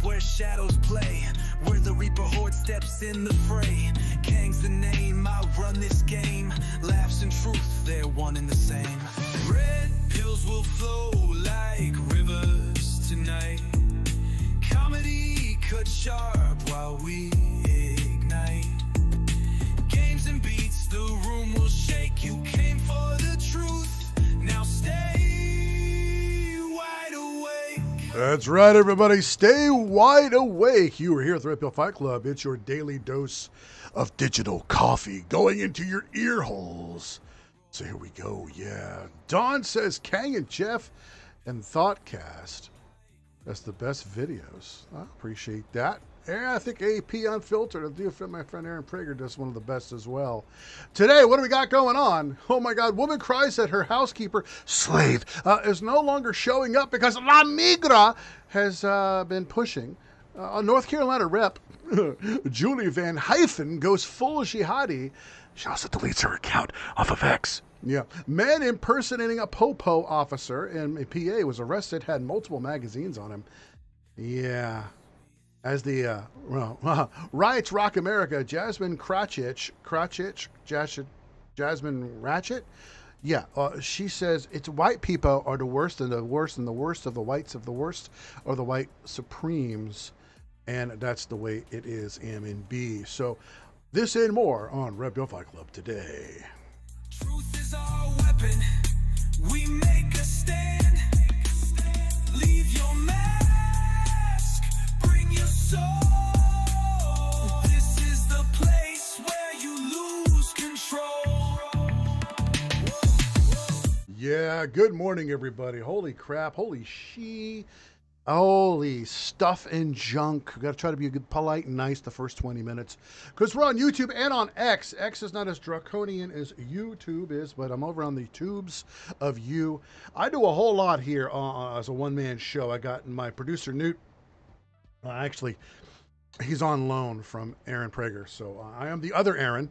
where shadows play, where the Reaper horde steps in the fray. Kang's the name, I run this game. Laughs and truth, they're one and the same. Red pills will flow like rivers tonight. Comedy cut sharp while we ignite. Games and beats, the room will shake. You came for the truth, now stay wide awake. That's right, everybody. Stay wide awake. You are here at the Red Pill Fight Club. It's your daily dose of digital coffee going into your ear holes. So here we go. Yeah. Don says Kang and Jeff and Thoughtcast. That's the best videos. I appreciate that. And I think AP Unfiltered, my friend Aaron Prager does one of the best as well. Today, what do we got going on? Oh my God, woman cries that her housekeeper, slave, is no longer showing up because La Migra has been pushing. A North Carolina rep, Julie Van Hyphen, goes full jihadi. She also deletes her account off of X. Yeah. Man impersonating a Popo officer in PA was arrested, had multiple magazines on him. Yeah. As the riots rock America, Jasmine Jasmine Ratchet. Yeah, she says it's white people are the worst and the worst and the worst of the whites of the worst are the white supremes. And that's the way it is, M and B. So this and more on Red Pill Fight Club today. Truth is our weapon. We make a stand. Leave your mask. Bring your soul. This is the place where you lose control. Yeah, good morning, everybody. Holy crap. Holy stuff and junk. We got to try to be good, polite and nice the first 20 minutes because we're on YouTube and on X. X is not as draconian as YouTube is, but I'm over on the tubes of you. I do a whole lot here as a one-man show. I got my producer, Newt. Actually, he's on loan from Aaron Prager, so I am the other Aaron.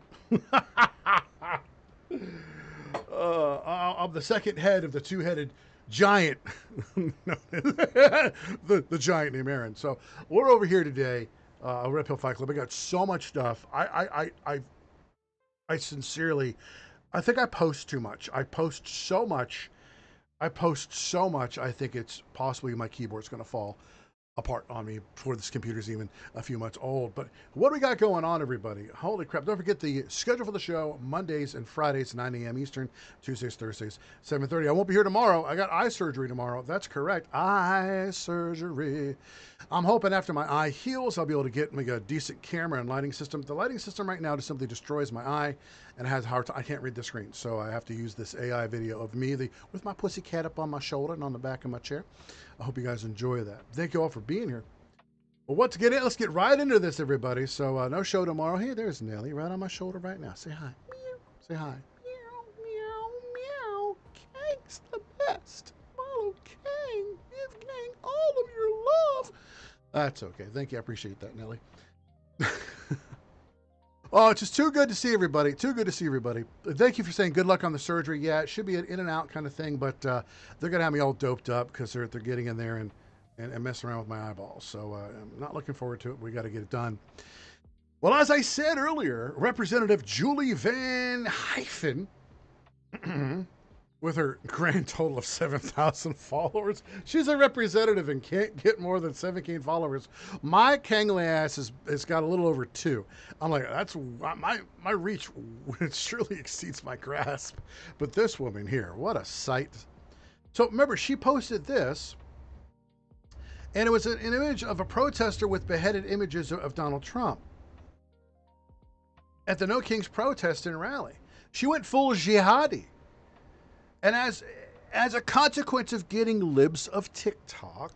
I'm the second head of the two-headed giant, the giant named Aaron. So we're over here today, Red Pill Fight Club. I got so much stuff. I sincerely, I think I post too much. I post so much. I think it's possibly my keyboard's going to fall apart on me before this computer's even a few months old. But what do we got going on, everybody? Holy crap. Don't forget the schedule for the show, Mondays and Fridays, 9 a.m. Eastern, Tuesdays, Thursdays, 7:30. I won't be here tomorrow. I got eye surgery tomorrow. That's correct. Eye surgery. I'm hoping after my eye heals, I'll be able to get a decent camera and lighting system. The lighting system right now just simply destroys my eye and has a hard time. I can't read the screen, so I have to use this AI video of me with my pussy cat up on my shoulder and on the back of my chair. I hope you guys enjoy that. Thank you all for being here. Well, let's get right into this, everybody. So no show tomorrow. Hey, there's Nelly right on my shoulder right now. Say hi. Meow. Say hi. Meow, meow, meow. Kang's the best. Follow Kang. Give Kang all of your love. That's okay. Thank you. I appreciate that, Nelly. Oh, it's just too good to see everybody. Too good to see everybody. Thank you for saying good luck on the surgery. Yeah, it should be an in and out kind of thing, but they're going to have me all doped up because they're getting in there and messing around with my eyeballs. So I'm not looking forward to it. We got to get it done. Well, as I said earlier, Representative Julie Van Hyphen, with her grand total of 7,000 followers. She's a representative and can't get more than 17 followers. My Kangly ass has got a little over 2. I'm like, that's my reach surely exceeds my grasp. But this woman here, what a sight. So remember, she posted this, and it was an image of a protester with beheaded images of Donald Trump at the No Kings protest and rally. She went full jihadi. And as a consequence of getting libs of TikTok,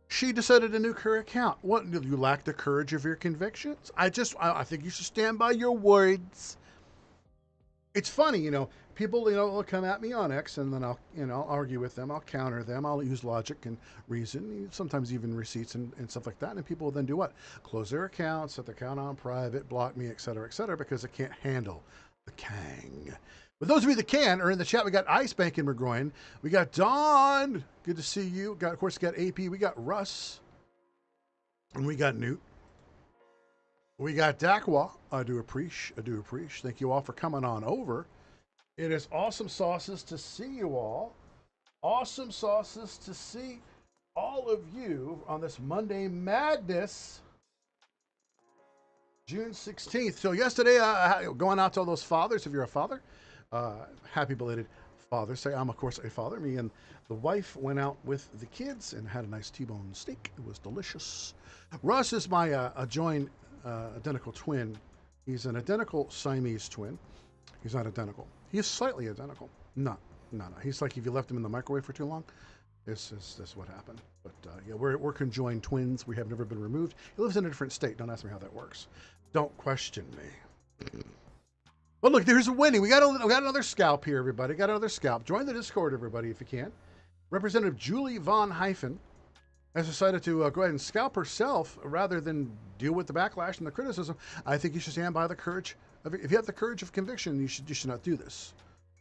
she decided to nuke her account. What, do you lack the courage of your convictions? I think you should stand by your words. It's funny, people, will come at me on X and then I'll argue with them. I'll counter them. I'll use logic and reason, sometimes even receipts and stuff like that. And people will then do what? Close their accounts, set their account on private, block me, et cetera, because they can't handle the Kang. But those of you that can are in the chat. We got Ice Bank in McGroin. We got Dawn. Good to see you. Of course, we got AP. We got Russ. And we got Newt. We got Dakwa. I do appreciate. Thank you all for coming on over. It is awesome sauces to see you all. Awesome sauces to see all of you on this Monday Madness, June 16th. So yesterday, going out to all those fathers, if you're a father, happy belated Father's Day. I'm, of course, a father. Me and the wife went out with the kids and had a nice T-bone steak. It was delicious. Russ is my adjoined identical twin. He's an identical Siamese twin. He's not identical. He is slightly identical. No. He's like if you left him in the microwave for too long. This is what happened. But yeah, we're conjoined twins. We have never been removed. He lives in a different state. Don't ask me how that works. Don't question me. But look, there's a winning. We got another scalp here, everybody. Got another scalp. Join the Discord, everybody, if you can. Representative Julie Von Hyphen has decided to go ahead and scalp herself rather than deal with the backlash and the criticism. I think you should stand by the courage. If you have the courage of conviction, you should not do this.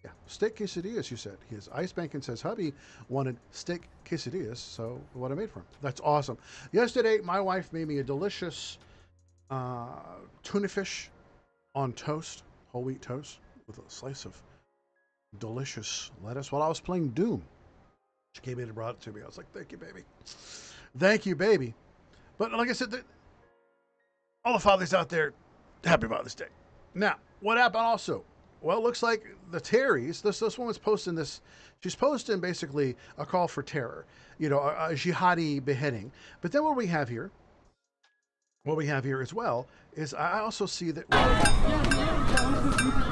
Yeah, steak quesadillas, you said. His Ice Banking says hubby wanted steak quesadillas, so what I made for him. That's awesome. Yesterday, my wife made me a delicious tuna fish on toast, whole wheat toast, with a slice of delicious lettuce while I was playing Doom. She came in and brought it to me. I was like, thank you, baby. Thank you, baby. But like I said, all the fathers out there, happy Father's Day. Now, what happened also? Well, it looks like the Terrys, this woman's posting this, she's posting basically a call for terror, you know, a jihadi beheading. But then what we have here as well, is I also see that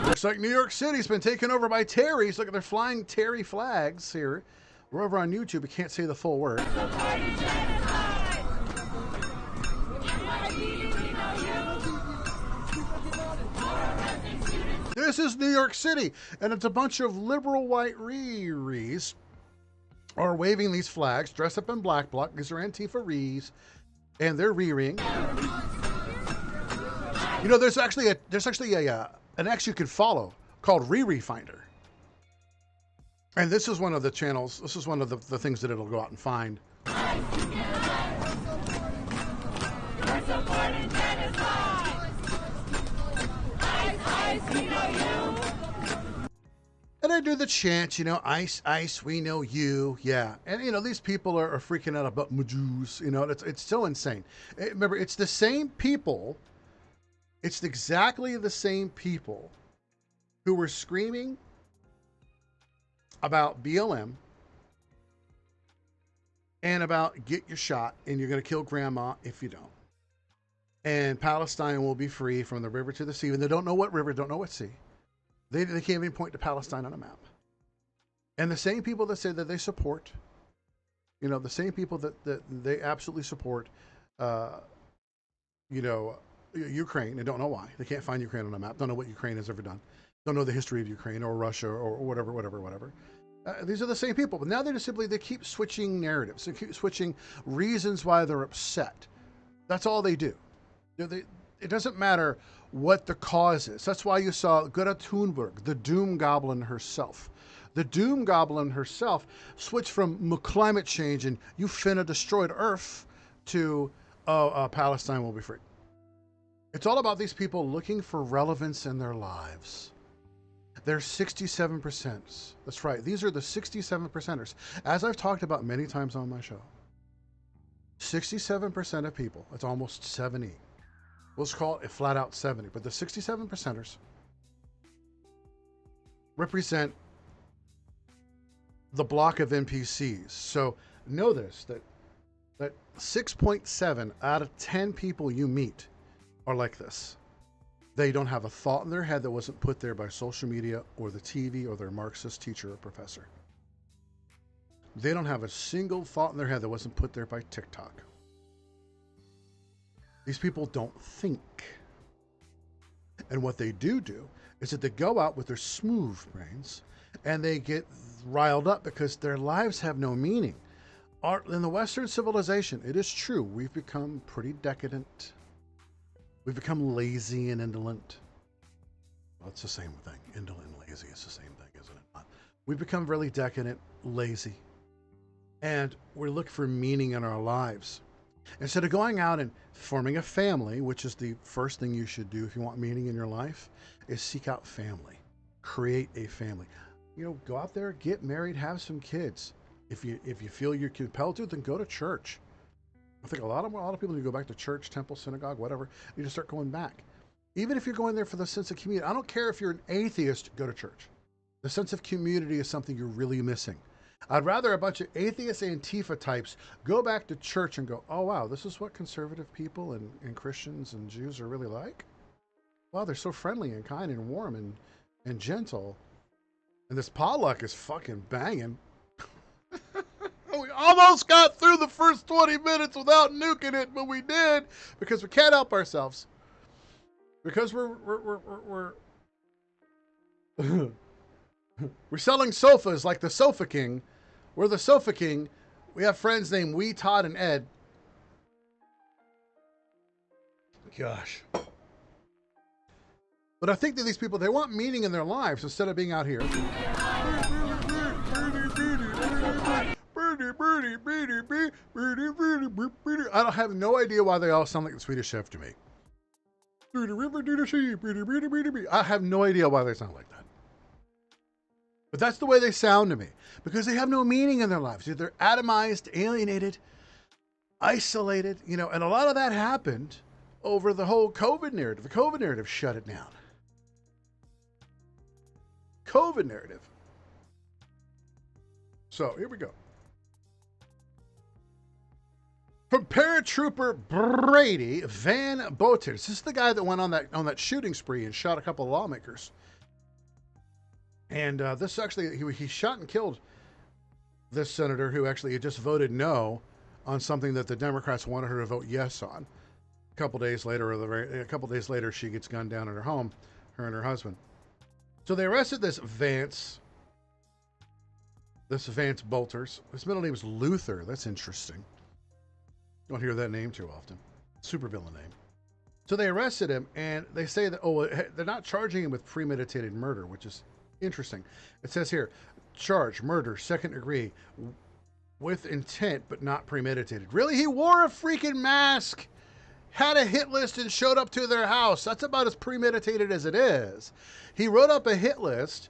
looks like New York City's been taken over by Terrys. Look, they're flying Terry flags here. We're over on YouTube. We can't say the full word. This is New York City, and it's a bunch of liberal white Riris are waving these flags, dressed up in black bloc. These are Antifa Ris, and they're rearing. You know, there's actually an X you can follow called Riri Finder, and this is one of the channels. This is one of the things that it'll go out and find. And I do the chant, you know, ice, ice, we know you. Yeah. And, you know, these people are freaking out about Jews. You know, it's so insane. Remember, it's the same people. It's exactly the same people who were screaming about BLM and about get your shot and you're going to kill grandma if you don't. And Palestine will be free from the river to the sea. And they don't know what river, don't know what sea. They can't even point to Palestine on a map. And the same people that say that they support, you know, the same people that they absolutely support, you know, Ukraine, and don't know why. They can't find Ukraine on a map, don't know what Ukraine has ever done, don't know the history of Ukraine or Russia or whatever. These are the same people, but now they keep switching narratives. They keep switching reasons why they're upset. That's all they do. It doesn't matter what the cause is. That's why you saw Greta Thunberg, the doom goblin herself. The doom goblin herself switched from climate change and you finna destroyed Earth to Palestine will be free. It's all about these people looking for relevance in their lives. They're 67%. That's right. These are the 67%ers. As I've talked about many times on my show, 67% of people, it's almost 70. Let's call it a flat out 70, but the 67%ers represent the block of NPCs. So know this, that 6.7 out of 10 people you meet are like this. They don't have a thought in their head that wasn't put there by social media or the TV or their Marxist teacher or professor. They don't have a single thought in their head that wasn't put there by TikTok. These people don't think. And what they do is that they go out with their smooth brains and they get riled up because their lives have no meaning. In the Western civilization, it is true, we've become pretty decadent. We've become lazy and indolent. Well, it's the same thing. Indolent and lazy is the same thing, isn't it? We've become really decadent, lazy. And we're looking for meaning in our lives. Instead of going out and forming a family, which is the first thing you should do if you want meaning in your life, is seek out family. Create a family. You know, go out there, get married, have some kids. If you feel you're compelled to, then go to church. I think a lot of people, you go back to church, temple, synagogue, whatever, you just start going back. Even if you're going there for the sense of community, I don't care if you're an atheist, go to church. The sense of community is something you're really missing. I'd rather a bunch of atheist Antifa types go back to church and go, oh, wow, this is what conservative people and Christians and Jews are really like? Wow, they're so friendly and kind and warm and gentle. And this potluck is fucking banging. We almost got through the first 20 minutes without nuking it, but we did because we can't help ourselves. Because we're we're selling sofas like the Sofa King. We're the Sofa King. We have friends named Wee, Todd, and Ed. Gosh. But I think that these people, they want meaning in their lives instead of being out here. I don't have no idea why they all sound like the Swedish Chef to me. I have no idea why they sound like that. But that's the way they sound to me. Because they have no meaning in their lives. They're atomized, alienated, isolated, you know, and a lot of that happened over the whole COVID narrative. The COVID narrative shut it down. COVID narrative. So here we go. From paratrooper Brady Van Boters. This is the guy that went on that shooting spree and shot a couple of lawmakers. And this actually, he shot and killed this senator who actually had just voted no on something that the Democrats wanted her to vote yes on. A couple days later, she gets gunned down at her home, her and her husband. So they arrested this Vance Bolters. His middle name is Luther. That's interesting. Don't hear that name too often. Supervillain name. So they arrested him, and they say that, they're not charging him with premeditated murder, which is interesting. It says here, charge, murder, second degree, with intent, but not premeditated. Really? He wore a freaking mask, had a hit list, and showed up to their house. That's about as premeditated as it is. He wrote up a hit list,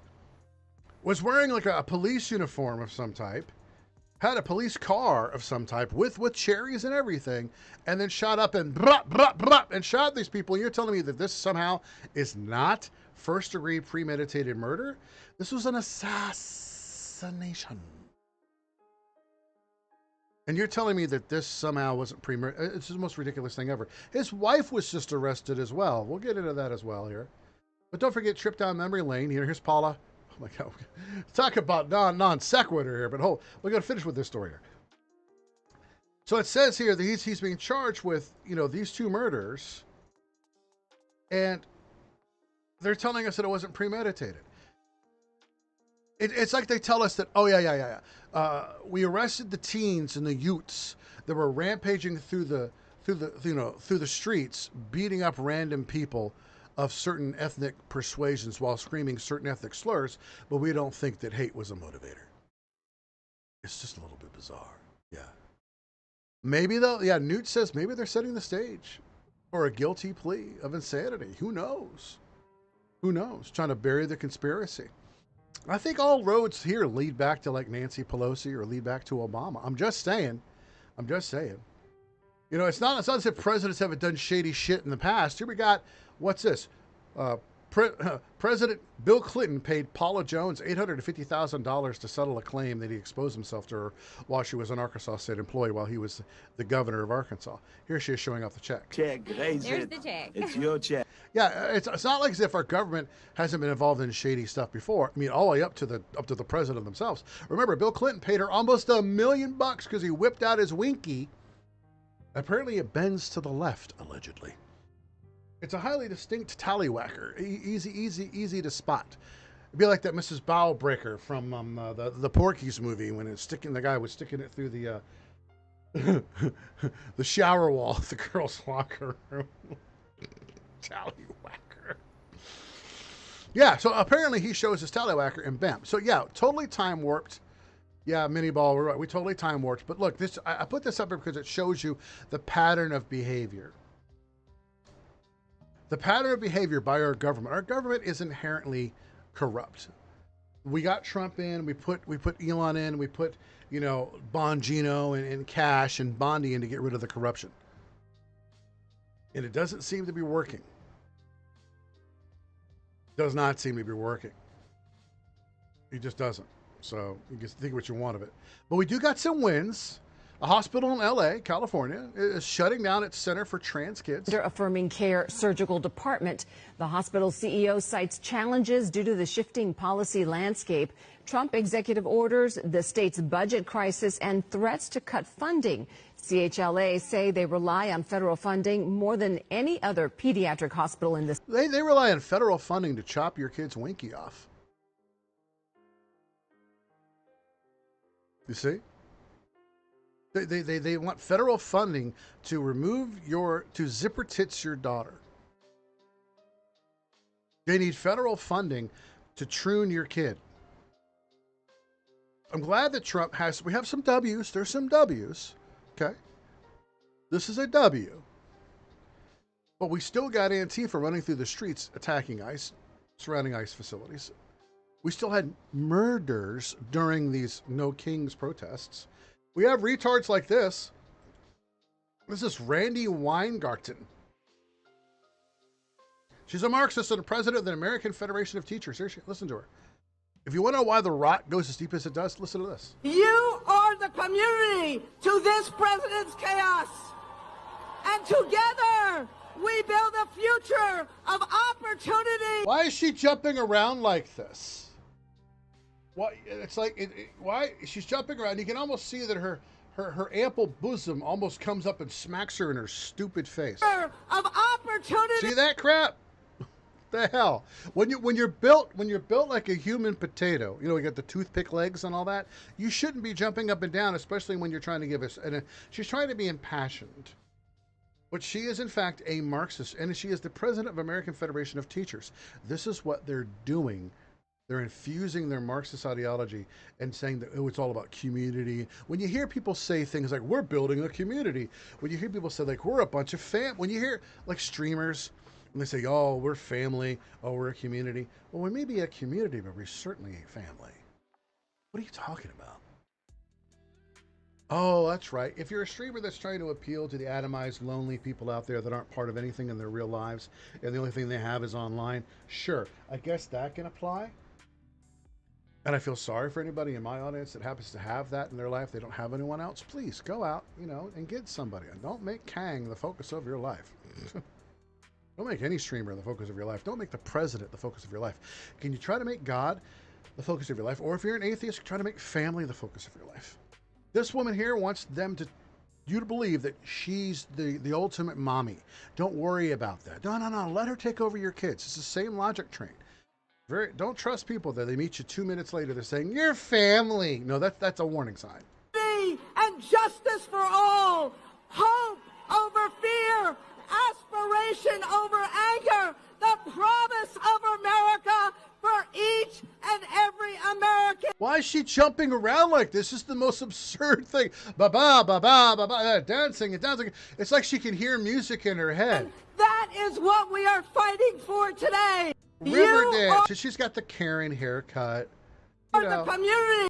was wearing like a police uniform of some type, had a police car of some type with cherries and everything, and then shot up and and shot these people. You're telling me that this somehow is not first degree premeditated murder? This was an assassination. And you're telling me that this somehow wasn't premeditated? It's the most ridiculous thing ever. His wife was just arrested as well. We'll get into that as well here. But don't forget, trip down memory lane. Here's Paula. Oh my God. Talk about non sequitur here, but we got to finish with this story here. So it says here that he's being charged with, these two murders, and they're telling us that it wasn't premeditated. It's like they tell us that, we arrested the teens and the youths that were rampaging through the streets, beating up random people of certain ethnic persuasions while screaming certain ethnic slurs, but we don't think that hate was a motivator. It's just a little bit bizarre. Yeah. Maybe though, Newt says maybe they're setting the stage for a guilty plea of insanity. Who knows? Trying to bury the conspiracy. I think all roads here lead back to like Nancy Pelosi or lead back to Obama. I'm just saying. It's not as if presidents haven't done shady shit in the past. Here we got, what's this? President Bill Clinton paid Paula Jones $850,000 to settle a claim that he exposed himself to her while she was an Arkansas state employee while he was the governor of Arkansas. Here she is showing off the check. Check. There's the check. It's your check. Yeah, it's not like as if our government hasn't been involved in shady stuff before. I mean, all the way up to the president themselves. Remember, Bill Clinton paid her almost $1 million because he whipped out his Winky. Apparently, it bends to the left, allegedly. It's a highly distinct tallywhacker, easy to spot. It'd be like that Mrs. Bowlbreaker from the Porky's movie when the guy was sticking it through the the shower wall of the girls' locker room. Tallywhacker. Yeah, so apparently he shows his tallywhacker and bam. So yeah, totally time warped. Yeah, mini ball. We're right. We totally time warped. But look, this I put this up here because it shows you the pattern of behavior. The pattern of behavior by our government. Our government is inherently corrupt. We got Trump in. We put Elon in. We put Bongino and Cash and Bondi in to get rid of the corruption. And it doesn't seem to be working. Does not seem to be working. It just doesn't. So you can think what you want of it. But we do got some wins. A hospital in LA, California, is shutting down its Center for Trans Kids. Under Affirming Care Surgical Department, the hospital CEO cites challenges due to the shifting policy landscape, Trump executive orders, the state's budget crisis, and threats to cut funding. CHLA say they rely on federal funding more than any other pediatric hospital in the state. They rely on federal funding to chop your kid's winky off. You see? They want federal funding to zipper tits your daughter. They need federal funding to troon your kid. I'm glad that Trump we have some W's. There's some W's. Okay. This is a W. But we still got Antifa running through the streets attacking surrounding ICE facilities. We still had murders during these No Kings protests. We have retards like this. This is Randi Weingarten. She's a Marxist and a president of the American Federation of Teachers. Here listen to her. If you want to know why the rot goes as deep as it does, listen to this. You are the community to this president's chaos. And together, we build a future of opportunity. Why is she jumping around like this? Why? It's like, why? She's jumping around. You can almost see that her ample bosom almost comes up and smacks her in her stupid face. Of opportunity. See that crap? The hell? When you're built like a human potato, you got the toothpick legs and all that. You shouldn't be jumping up and down, especially when you're trying to give us. And she's trying to be impassioned, but she is in fact a Marxist, and she is the president of American Federation of Teachers. This is what they're doing. They're infusing their Marxist ideology and saying that, it's all about community. When you hear people say things like, we're building a community, when you hear people say, like, we're a bunch of when you hear, like, streamers, and they say, oh, we're family, oh, we're a community. Well, we may be a community, but we're certainly a family. What are you talking about? Oh, that's right. If you're a streamer that's trying to appeal to the atomized, lonely people out there that aren't part of anything in their real lives, and the only thing they have is online, sure, I guess that can apply. And I feel sorry for anybody in my audience that happens to have that in their life. They don't have anyone else. Please go out, and get somebody. And don't make Kang the focus of your life. Don't make any streamer the focus of your life. Don't make the president the focus of your life. Can you try to make God the focus of your life? Or if you're an atheist, try to make family the focus of your life. This woman here wants you to believe that she's the ultimate mommy. Don't worry about that. No. Let her take over your kids. It's the same logic train. Don't trust people that they meet you 2 minutes later. They're saying, you're family. No, that's a warning sign. And justice for all. Hope over fear. Aspiration over anger. The promise of America for each and every American. Why is she jumping around like this? This is the most absurd thing. Ba-ba, ba-ba, ba-ba, dancing and dancing. It's like she can hear music in her head. And that is what we are fighting for today. Riverdance. She's got the Karen haircut. The community.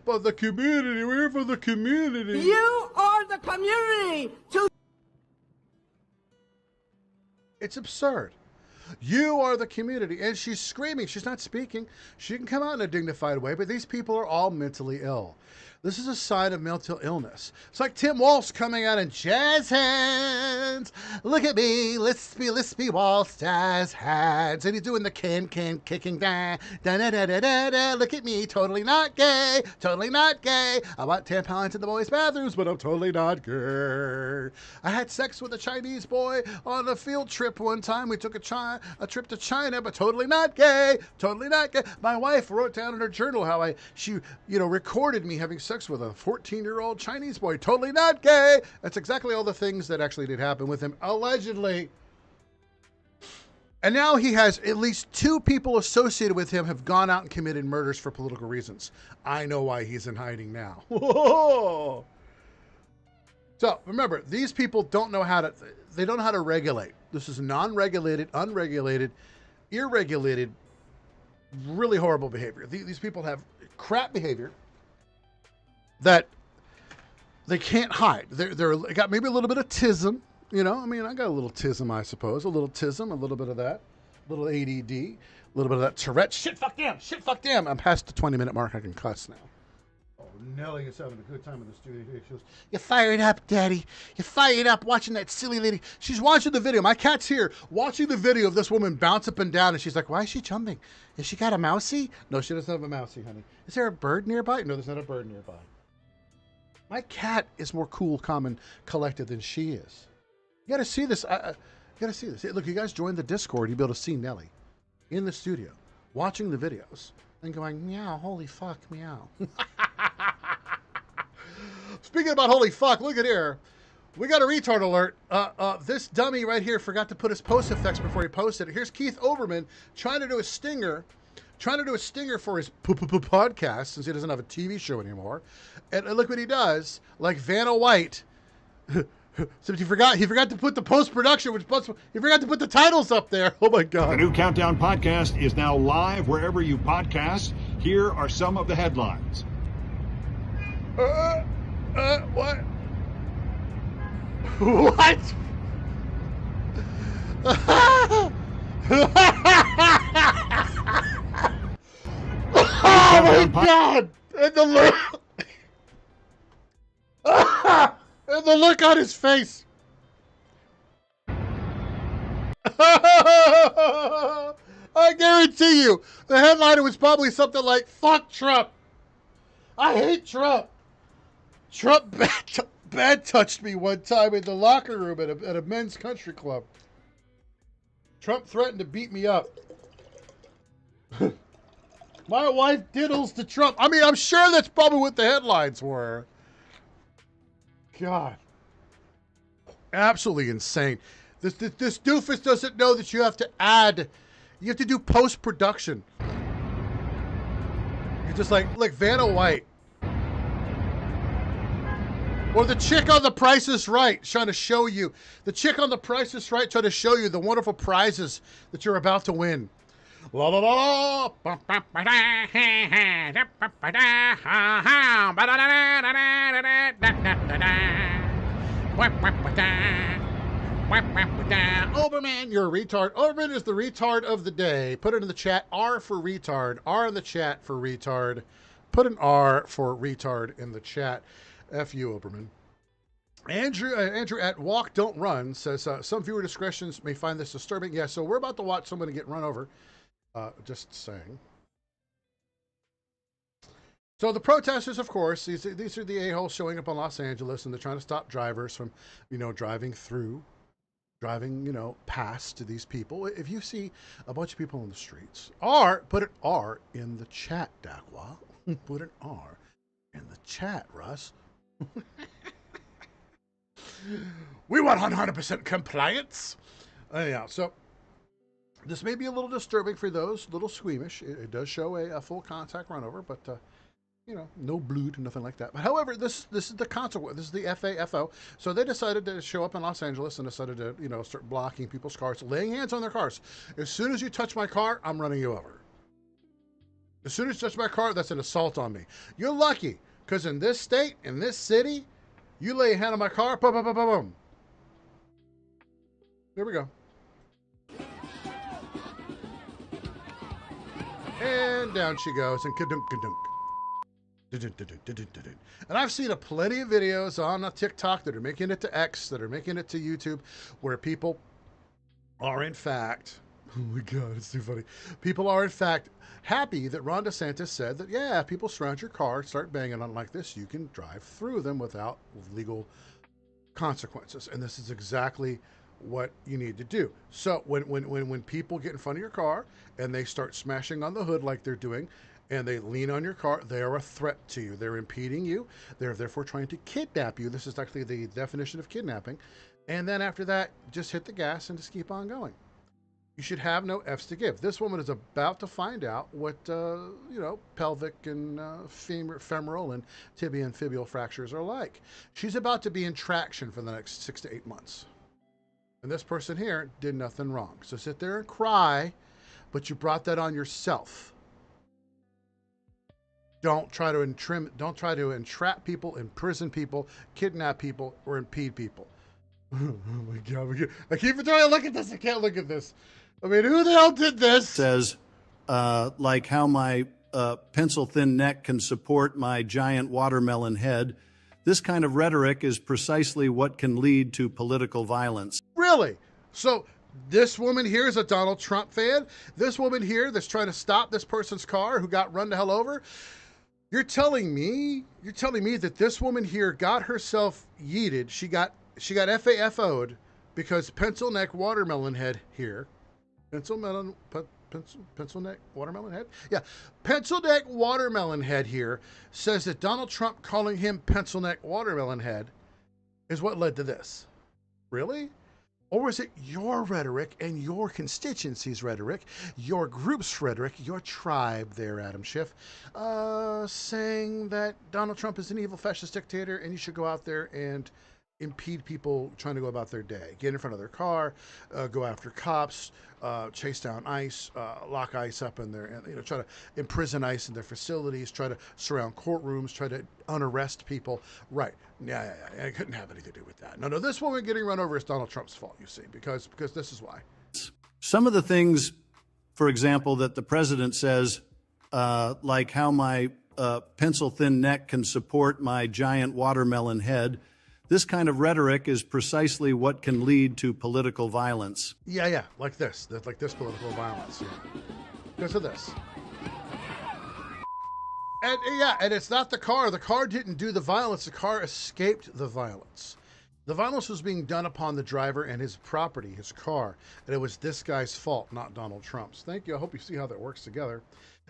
But the community. We're here for the community. You are the community. It's absurd. You are the community. And she's screaming. She's not speaking. She can come out in a dignified way, but these people are all mentally ill. This is a sign of mental illness. It's like Tim Walsh coming out in jazz hands. Look at me, lispy Walsh jazz hands. And he's doing the can kicking da da da da da da. Look at me, totally not gay, totally not gay. I want tampons in the boys' bathrooms, but I'm totally not gay. I had sex with a Chinese boy on a field trip one time. We took a trip to China, but totally not gay, totally not gay. My wife wrote down in her journal how she recorded me having sex with a 14-year-old Chinese boy. Totally not gay. That's exactly all the things that actually did happen with him, allegedly. And now he has at least 2 people associated with him have gone out and committed murders for political reasons. I know why he's in hiding now. So remember, these people don't know how to regulate. This is non-regulated, unregulated, irregulated, really horrible behavior. These people have crap behavior that they can't hide. They're got maybe a little bit of tism, you know. I mean, I got a little tism, I suppose. A little tism, a little bit of that, a little ADD, a little bit of that Tourette. Shit, fuck damn. I'm past the 20-minute mark. I can cuss now. Oh, Nellie is having a good time in the studio. She goes, "You fired up, Daddy. You fired up watching that silly lady." She's watching the video. My cat's here watching the video of this woman bounce up and down, and she's like, "Why is she jumping? Has she got a mousey?" No, she doesn't have a mousey, honey. Is there a bird nearby? No, there's not a bird nearby. My cat is more cool, calm, and collected than she is. You got to see this. You got to see this. Look, you guys join the Discord. You'll be able to see Nellie in the studio watching the videos and going, meow, holy fuck, meow. Speaking about holy fuck, look at here. We got a retard alert. This dummy right here forgot to put his post effects before he posted it. Here's Keith Olbermann trying to do a stinger for his podcast since he doesn't have a TV show anymore. And look what he does. Like Vanna White. So he forgot to put the post-production, he forgot to put the titles up there. Oh my God. The new Countdown Podcast is now live wherever you podcast. Here are some of the headlines. What? What? Oh my God! And the look, and the look on his face. I guarantee you, the headliner was probably something like "Fuck Trump." I hate Trump. Trump bad touched me one time in the locker room at a men's country club. Trump threatened to beat me up. My wife diddles to Trump. I mean, I'm sure that's probably what the headlines were. God. Absolutely insane. This doofus doesn't know that you have to do post-production. You're just like Vanna White. Or the chick on The Price is Right trying to show you. The chick on The Price is Right trying to show you the wonderful prizes that you're about to win. La la la. Olbermann, you're a retard. Olbermann is the retard of the day. Put it in the chat. R for retard. R in the chat for retard. Put an R for retard in the chat. F you, Olbermann. Andrew at Walk Don't Run says, some viewer discretions may find this disturbing. Yeah, so we're about to watch somebody get run over. Just saying. So the protesters, of course, these are the a-holes showing up in Los Angeles, and they're trying to stop drivers from, driving, past these people. If you see a bunch of people on the streets, put an R in the chat, Dagwa. Put an R in the chat, Russ. We want 100% compliance. Anyhow, so this may be a little disturbing for those little squeamish. It does show a full contact run over, but no blood, nothing like that. But however, this is the consequence. This is the FAFO. So they decided to show up in Los Angeles and decided to start blocking people's cars, laying hands on their cars. As soon as you touch my car, I'm running you over. As soon as you touch my car, that's an assault on me. You're lucky, because in this state, in this city, you lay a hand on my car, boom, boom, boom, boom, boom. There we go. And down she goes, and kadunk, kadunk. And I've seen plenty of videos on TikTok that are making it to X, that are making it to YouTube, where people are in fact, oh my God, it's too funny. People are in fact happy that Ron DeSantis said that, yeah, if people surround your car, start banging on like this, you can drive through them without legal consequences. And this is exactly what you need to do. So when people get in front of your car and they start smashing on the hood like they're doing, and they lean on your car, they are a threat to you. They're impeding you. They're therefore trying to kidnap you. This is actually the definition of kidnapping. And then after that, just hit the gas and just keep on going. You should have no F's to give. This woman is about to find out what, pelvic and femoral and tibia and fibular fractures are like. She's about to be in traction for the next 6 to 8 months. And this person here did nothing wrong. So sit there and cry, but you brought that on yourself. Don't try to entrap people, imprison people, kidnap people, or impede people. Oh my God. I keep trying to look at this. I can't look at this. I mean, who the hell did this? Says, like how my pencil-thin neck can support my giant watermelon head. This kind of rhetoric is precisely what can lead to political violence. Really? So this woman here is a Donald Trump fan? This woman here that's trying to stop this person's car who got run the hell over? You're telling me that this woman here got herself yeeted. She got FAFO'd because pencil neck watermelon head here. Pencil neck watermelon head? Yeah. Pencil neck watermelon head here says that Donald Trump calling him pencil neck watermelon head is what led to this. Really? Or is it your rhetoric and your constituency's rhetoric, your group's rhetoric, your tribe there, Adam Schiff, saying that Donald Trump is an evil fascist dictator and you should go out there and impede people trying to go about their day, get in front of their car, go after cops, chase down ICE, lock ICE up in there, and try to imprison ICE in their facilities, try to surround courtrooms, try to unarrest people. Right? Yeah. It couldn't have anything to do with that. No. This woman getting run over is Donald Trump's fault. You see, because this is why. Some of the things, for example, that the president says, like how my pencil-thin neck can support my giant watermelon head. This kind of rhetoric is precisely what can lead to political violence. Yeah, like this political violence. Yeah. Because of this. And it's not the car. The car didn't do the violence. The car escaped the violence. The violence was being done upon the driver and his property, his car. And it was this guy's fault, not Donald Trump's. Thank you. I hope you see how that works together.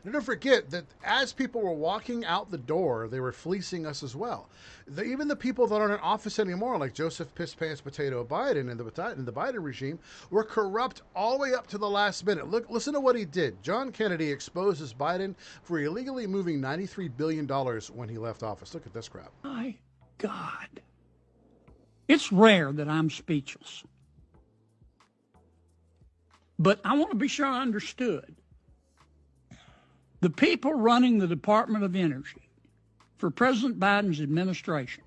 And don't forget that as people were walking out the door, they were fleecing us as well. Even the people that aren't in office anymore, like Joseph Piss Pants Potato Biden and the Biden regime, were corrupt all the way up to the last minute. Listen to what he did. John Kennedy exposes Biden for illegally moving $93 billion when he left office. Look at this crap. My God. It's rare that I'm speechless. But I want to be sure I understood. The people running the Department of Energy for President Biden's administration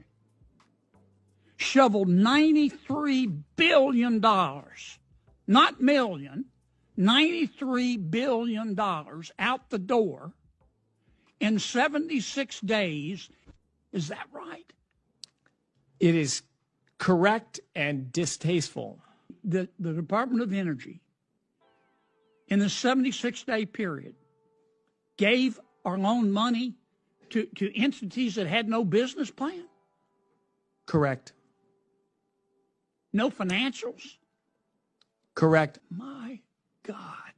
shoveled $93 billion, not million, $93 billion out the door in 76 days. Is that right? It is correct and distasteful. The Department of Energy, in the 76-day period, gave our loan money to entities that had no business plan? Correct. No financials? Correct. My God.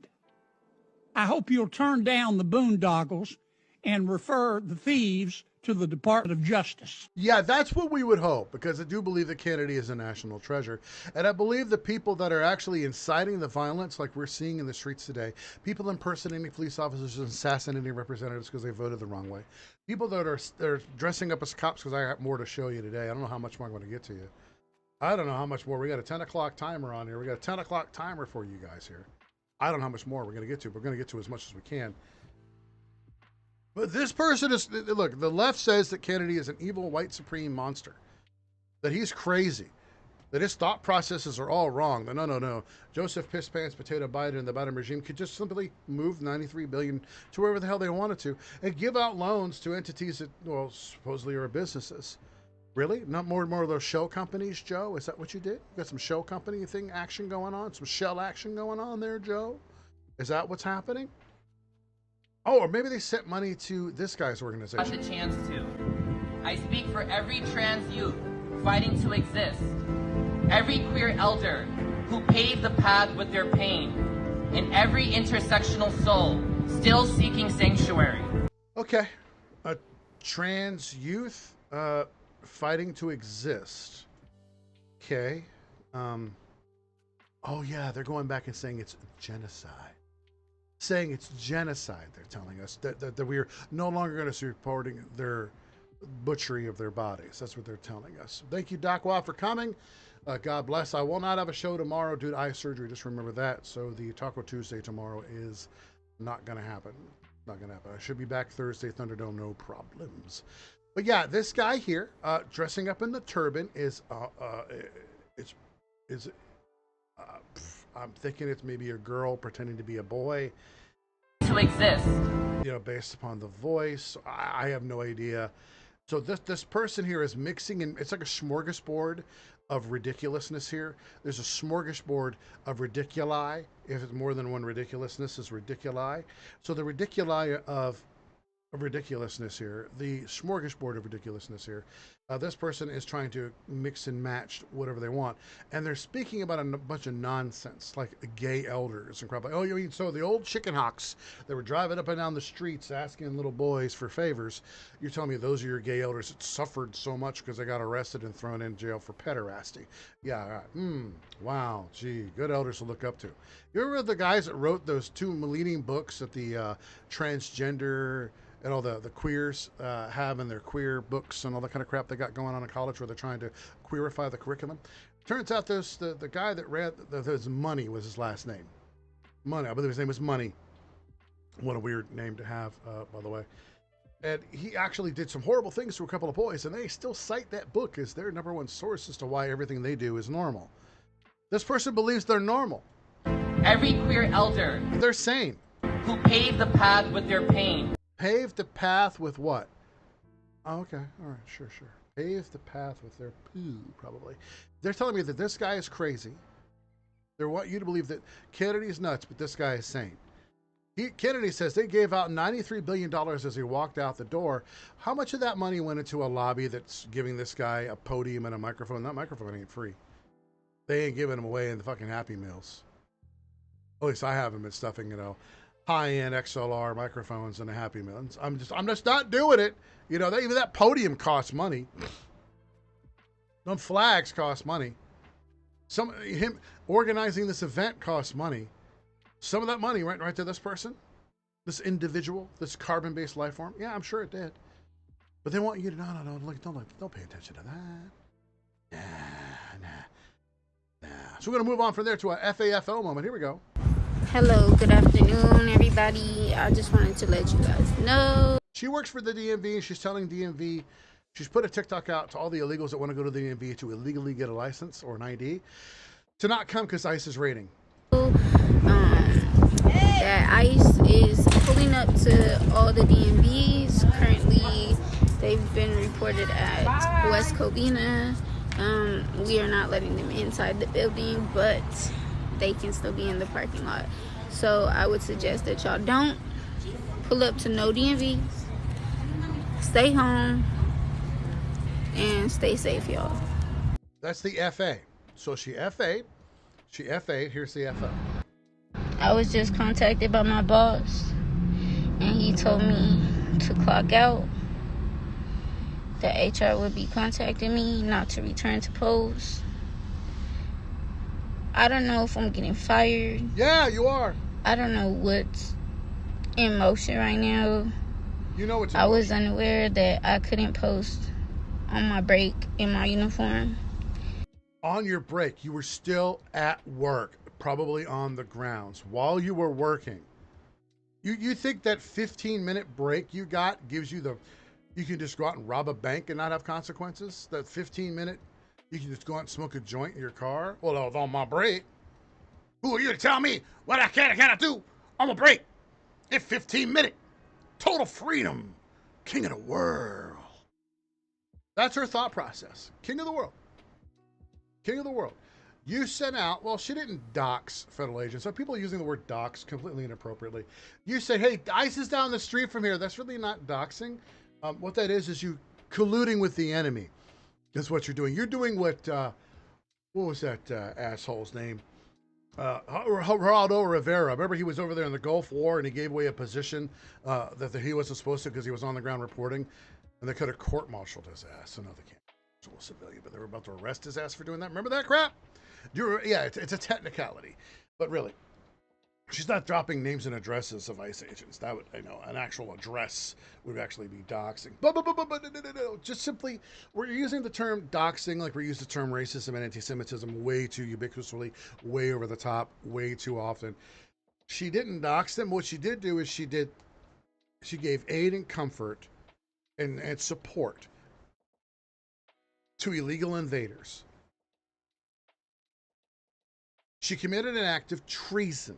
I hope you'll turn down the boondoggles and refer the thieves to the Department of Justice. Yeah, that's what we would hope, because I do believe that Kennedy is a national treasure. And I believe the people that are actually inciting the violence, like we're seeing in the streets today, people impersonating police officers and assassinating representatives because they voted the wrong way, people that are dressing up as cops, because I got more to show you today. I don't know how much more I'm going to get to you. I don't know how much more. We got a 10 o'clock timer on here. We got a 10 o'clock timer for you guys here. I don't know how much more we're going to get to. We're going to get to as much as we can. But this person is, look, the left says that Kennedy is an evil white supreme monster, that he's crazy, that his thought processes are all wrong. No. Joseph Piss Pants Potato Biden and the Biden regime could just simply move $93 billion to wherever the hell they wanted to and give out loans to entities that, well, supposedly are businesses. Really? Not more of those shell companies, Joe? Is that what you did? You got some shell company action going on? Some shell action going on there, Joe? Is that what's happening? Oh, or maybe they sent money to this guy's organization. Got the chance to. I speak for every trans youth fighting to exist, every queer elder who paved the path with their pain, and every intersectional soul still seeking sanctuary. Okay, a trans youth fighting to exist. Okay, Oh, yeah, they're going back and saying it's genocide. Saying it's genocide, they're telling us. That we're no longer going to be supporting their butchery of their bodies. That's what they're telling us. Thank you, Doc Watt, for coming. God bless. I will not have a show tomorrow due to eye surgery. Just remember that. So the Taco Tuesday tomorrow is not going to happen. Not going to happen. I should be back Thursday, Thunderdome, no problems. But yeah, this guy here, dressing up in the turban is, I'm thinking it's maybe a girl pretending to be a boy. To exist. You know, based upon the voice. I have no idea. So this person here is mixing in, it's like a smorgasbord of ridiculousness here. There's a smorgasbord of ridiculi. If it's more than one ridiculousness, is ridiculi. So the ridiculi of ridiculousness here, the smorgasbord of ridiculousness here, this person is trying to mix and match whatever they want, and they're speaking about a bunch of nonsense, like gay elders and crap. Like, oh, you mean so the old chicken hawks that were driving up and down the streets asking little boys for favors? You're telling me those are your gay elders that suffered so much because they got arrested and thrown in jail for pederasty? Yeah, wow, gee, good elders to look up to. You remember the guys that wrote those two leading books that the transgender and all the queers have in their queer books and all that kind of crap they got going on in college where they're trying to queerify the curriculum? Turns out the guy that ran, his Money was his last name. Money, I believe his name was Money. What a weird name to have, by the way. And he actually did some horrible things to a couple of boys, and they still cite that book as their number one source as to why everything they do is normal. This person believes they're normal. Every queer elder. They're sane. Who paved the path with their pain. Paved the path with what? Oh, okay. All right. Sure. Paved the path with their poo, probably. They're telling me that this guy is crazy. They want you to believe that Kennedy's nuts, but this guy is sane. Kennedy says they gave out $93 billion as he walked out the door. How much of that money went into a lobby that's giving this guy a podium and a microphone? That microphone ain't free. They ain't giving them away in the fucking Happy Meals. At least I haven't been stuffing, high-end XLR microphones in a Happy Meal. I'm just not doing it. Even that podium costs money. Them flags cost money. Him organizing this event costs money. Some of that money went right to this person, this individual, this carbon-based life form. Yeah, I'm sure it did. But they want you to don't pay attention to that. Nah. So we're gonna move on from there to a FAFO moment. Here we go. Hello, good afternoon, everybody. I just wanted to let you guys know. She works for the DMV, and she's telling DMV, she's put a TikTok out to all the illegals that want to go to the DMV to illegally get a license or an ID to not come because ICE is raiding. That ICE is pulling up to all the DMVs. Currently, they've been reported at West Covina. We are not letting them inside the building, but they can still be in the parking lot. So I would suggest that y'all don't pull up to no DMV. Stay home and stay safe, y'all. That's the FA. So she FA'd. Here's the FO. I was just contacted by my boss, and he told me to clock out. The HR would be contacting me not to return to post. I don't know if I'm getting fired. Yeah, you are. I don't know what's in motion right now. You know what's in I motion. was unaware that I couldn't post on my break in my uniform. On your break, you were still at work, probably on the grounds, while you were working. You think that 15-minute break you got gives you you can just go out and rob a bank and not have consequences? That 15-minute, you can just go out and smoke a joint in your car? Well, I was on my break. Who are you to tell me what I cannot do on my break? It's 15-minute. Total freedom. King of the world. That's her thought process. King of the world. King of the world. You sent out, well, she didn't dox federal agents. So people are using the word dox completely inappropriately. You say, hey, ICE is down the street from here. That's really not doxing. What that is you colluding with the enemy. Is what you're doing. You're doing what was that asshole's name? Geraldo Rivera. Remember he was over there in the Gulf War and he gave away a position that he wasn't supposed to because he was on the ground reporting. And they could have court-martialed his ass. So no, they can't. A civilian, but they were about to arrest his ass for doing that. Remember that crap? Yeah, it's a technicality, but really, she's not dropping names and addresses of ICE agents. That would, an actual address would actually be doxing. But no. Just simply, we're using the term doxing like we use the term racism and anti-Semitism way too ubiquitously, way over the top, way too often. She didn't dox them. What she did do is she gave aid and comfort and support to illegal invaders. She committed an act of treason.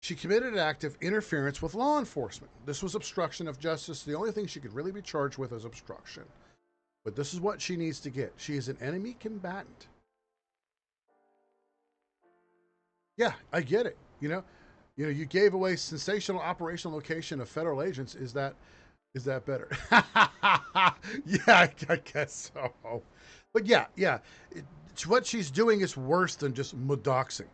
She committed an act of interference with law enforcement. This was obstruction of justice. The only thing she could really be charged with is obstruction. But this is what she needs to get. She is an enemy combatant. Yeah, I get it. You gave away sensational operational location of federal agents. Is that better? Yeah, I guess so. But yeah. What she's doing is worse than just doxing.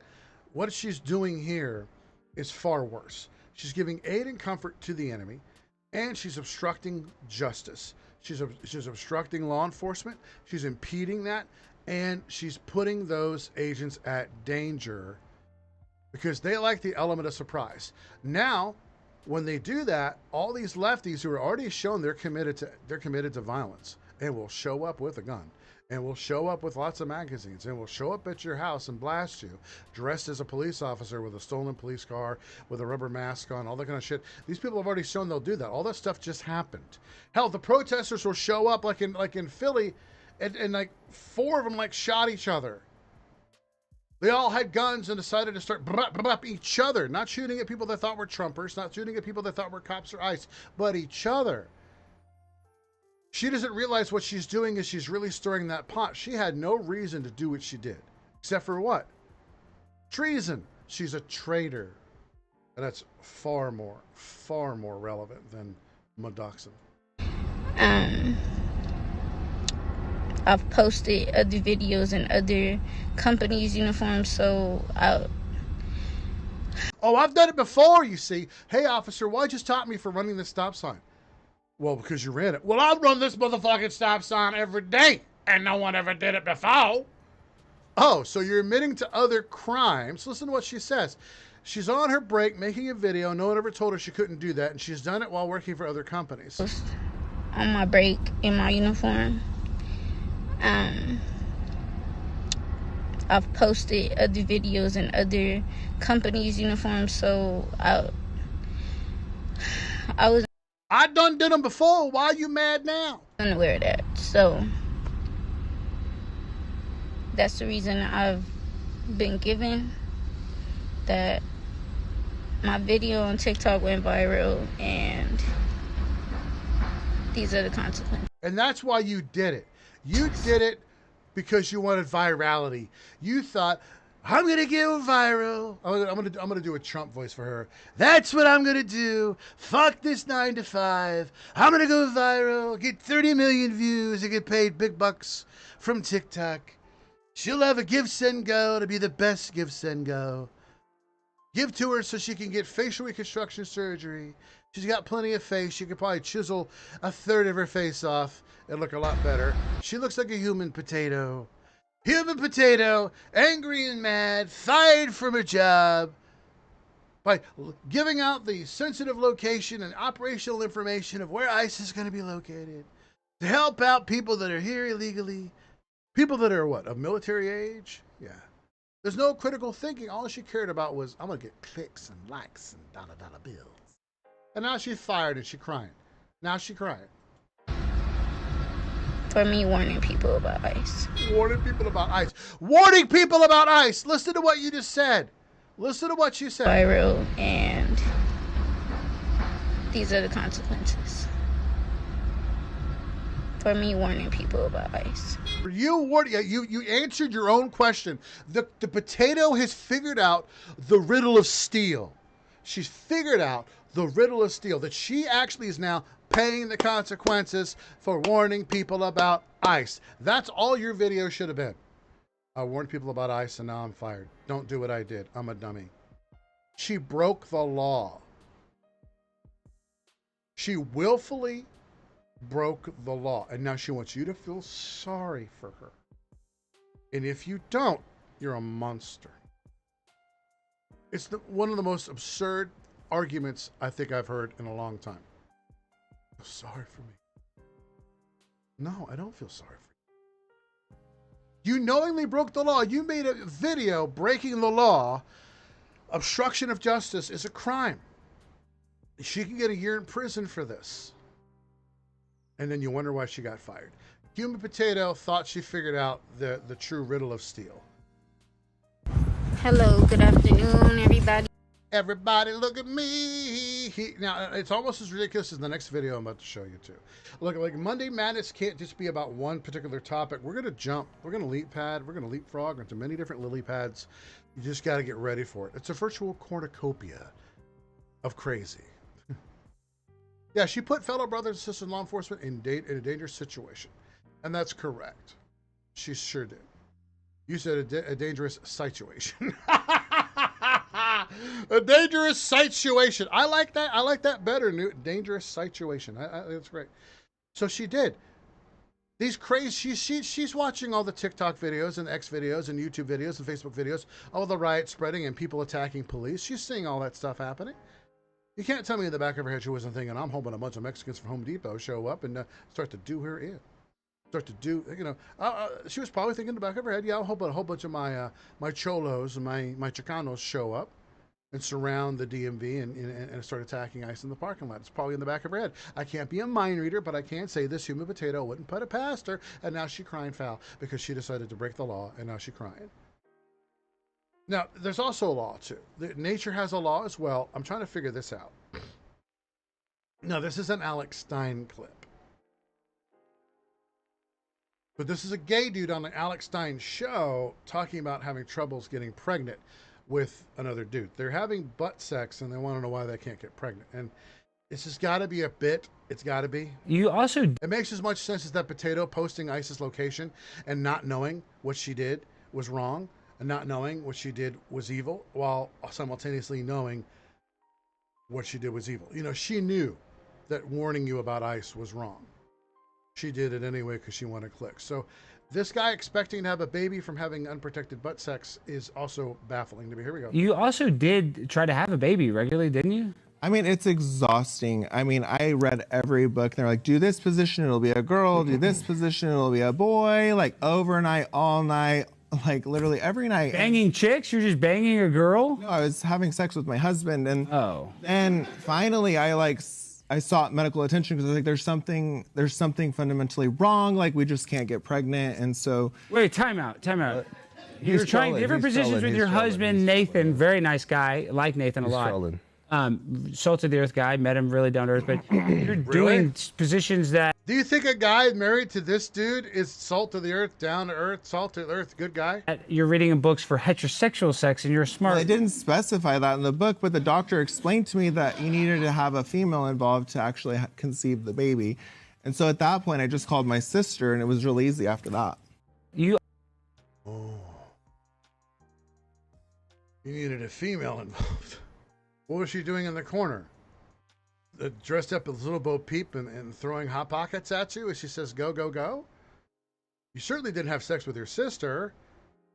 What she's doing here is far worse. She's giving aid and comfort to the enemy, and she's obstructing justice. She's obstructing law enforcement. She's impeding that, and she's putting those agents at danger because they like the element of surprise. Now, when they do that, all these lefties who are already shown they're committed to violence and will show up with a gun and will show up with lots of magazines and will show up at your house and blast you dressed as a police officer with a stolen police car, with a rubber mask on, all that kind of shit. These people have already shown they'll do that. All that stuff just happened. Hell, the protesters will show up like in Philly and like 4 of them like shot each other. They all had guns and decided to start each other, not shooting at people they thought were Trumpers, not shooting at people they thought were cops or ICE, but each other. She doesn't realize what she's doing is she's really stirring that pot. She had no reason to do what she did, except for what? Treason. She's a traitor. And that's far more relevant than doxing. I've posted other videos in other companies' uniforms, so I've done it before, you see. Hey, officer, why'd you stop me for running the stop sign? Well, because you ran it. Well, I run this motherfucking stop sign every day, and no one ever did it before. Oh, so you're admitting to other crimes. Listen to what she says. She's on her break making a video. No one ever told her she couldn't do that, and she's done it while working for other companies. On my break in my uniform. I've posted other videos in other companies' uniforms, so I done did them before. Why are you mad now? Unaware of that. So that's the reason I've been given that my video on TikTok went viral, and these are the consequences. And that's why you did it. You did it because you wanted virality. You thought, I'm gonna go viral. I'm gonna do a Trump voice for her. That's what I'm gonna do. Fuck this 9 to 5. I'm gonna go viral, get 30 million views, and get paid big bucks from TikTok. She'll have a give, send, go to be the best give, send, go. Give to her so she can get facial reconstruction surgery. She's got plenty of face. She could probably chisel a third of her face off and look a lot better. She looks like a human potato. Human potato, angry and mad, fired from her job by giving out the sensitive location and operational information of where ICE is going to be located to help out people that are here illegally. People that are what, of military age? Yeah. There's no critical thinking. All she cared about was, I'm going to get clicks and likes and dollar bills. And now she's fired and she's crying. Now she's crying. For me, warning people about ICE. Warning people about ICE. Warning people about ICE. Listen to what you just said. Listen to what you said. Viral, and these are the consequences. For me, warning people about ICE. You answered your own question. The potato has figured out the riddle of steel. She's figured out the riddle of steel, that she actually is now paying the consequences for warning people about ICE. That's all your video should have been. I warned people about ICE and now I'm fired. Don't do what I did. I'm a dummy. She broke the law. She willfully broke the law. And now she wants you to feel sorry for her. And if you don't, You're a monster. It's one of the most absurd arguments I think I've heard in a long time. Feel sorry for me. No, I don't feel sorry for you. You knowingly broke the law. You made a video breaking the law. Obstruction of justice is a crime. She can get a year in prison for this. And then you wonder why she got fired. Human Potato thought she figured out the true riddle of steel. Hello, good afternoon, everybody. Everybody look at me. Now, it's almost as ridiculous as the next video I'm about to show you too. Look, like Monday Madness can't just be about one particular topic. We're going to jump. We're going to leap pad. We're going to leapfrog into many different lily pads. You just got to get ready for it. It's a virtual cornucopia of crazy. Yeah, she put fellow brothers and sisters in law enforcement in a dangerous situation. And that's correct. She sure did. You said a dangerous situation. A dangerous situation. I like that. I like that better. Dangerous situation. That's great. So she did. These crazy. She's watching all the TikTok videos and X videos and YouTube videos and Facebook videos, all the riots spreading and people attacking police. She's seeing all that stuff happening. You can't tell me in the back of her head she wasn't thinking, I'm hoping a bunch of Mexicans from Home Depot show up and start to do her in. Start to do, she was probably thinking in the back of her head, yeah, I'm hoping a whole bunch of my cholos and my Chicanos show up and surround the DMV and start attacking ICE in the parking lot. It's probably in the back of her head. I can't be a mind reader, but I can say this Human Potato wouldn't put it past her, and now she's crying foul because she decided to break the law, and now she's crying. Now, there's also a law, too. Nature has a law as well. I'm trying to figure this out. Now, this is an Alex Stein clip. But this is a gay dude on the Alex Stein show talking about having troubles getting pregnant with another dude. They're having butt sex, and they want to know why they can't get pregnant. And it's just got to be a bit. It's got to be. You also... It makes as much sense as that Potato posting ISIS location and not knowing what she did was wrong and not knowing what she did was evil while simultaneously knowing what she did was evil. You know, she knew that warning you about ICE was wrong. She did it anyway because she wanted clicks. So this guy expecting to have a baby from having unprotected butt sex is also baffling to me. Here we go. You also did try to have a baby regularly, didn't you? I mean, it's exhausting. I mean, I read every book. They're like, do this position, it'll be a girl. Do this position, it'll be a boy. Like overnight, all night, like literally every night. Banging chicks? You're just banging a girl? No, I was having sex with my husband. And then finally I sought medical attention because I was like, there's something fundamentally wrong. Like we just can't get pregnant. And so. Wait, time out. You're trying different positions with your husband, Nathan, very nice guy. I like Nathan a lot. Salt of the earth guy, met him really down to earth, but you're doing positions that. Do you think a guy married to this dude is salt of the earth, down to earth, salt of the earth, good guy? You're reading in books for heterosexual sex and you're smart. Well, they didn't specify that in the book, but the doctor explained to me that you needed to have a female involved to actually conceive the baby. And so at that point, I just called my sister and it was real easy after that. You needed a female involved. What was she doing in the corner? Dressed up as Little Bo Peep and throwing Hot Pockets at you as she says, go, go, go? You certainly didn't have sex with your sister.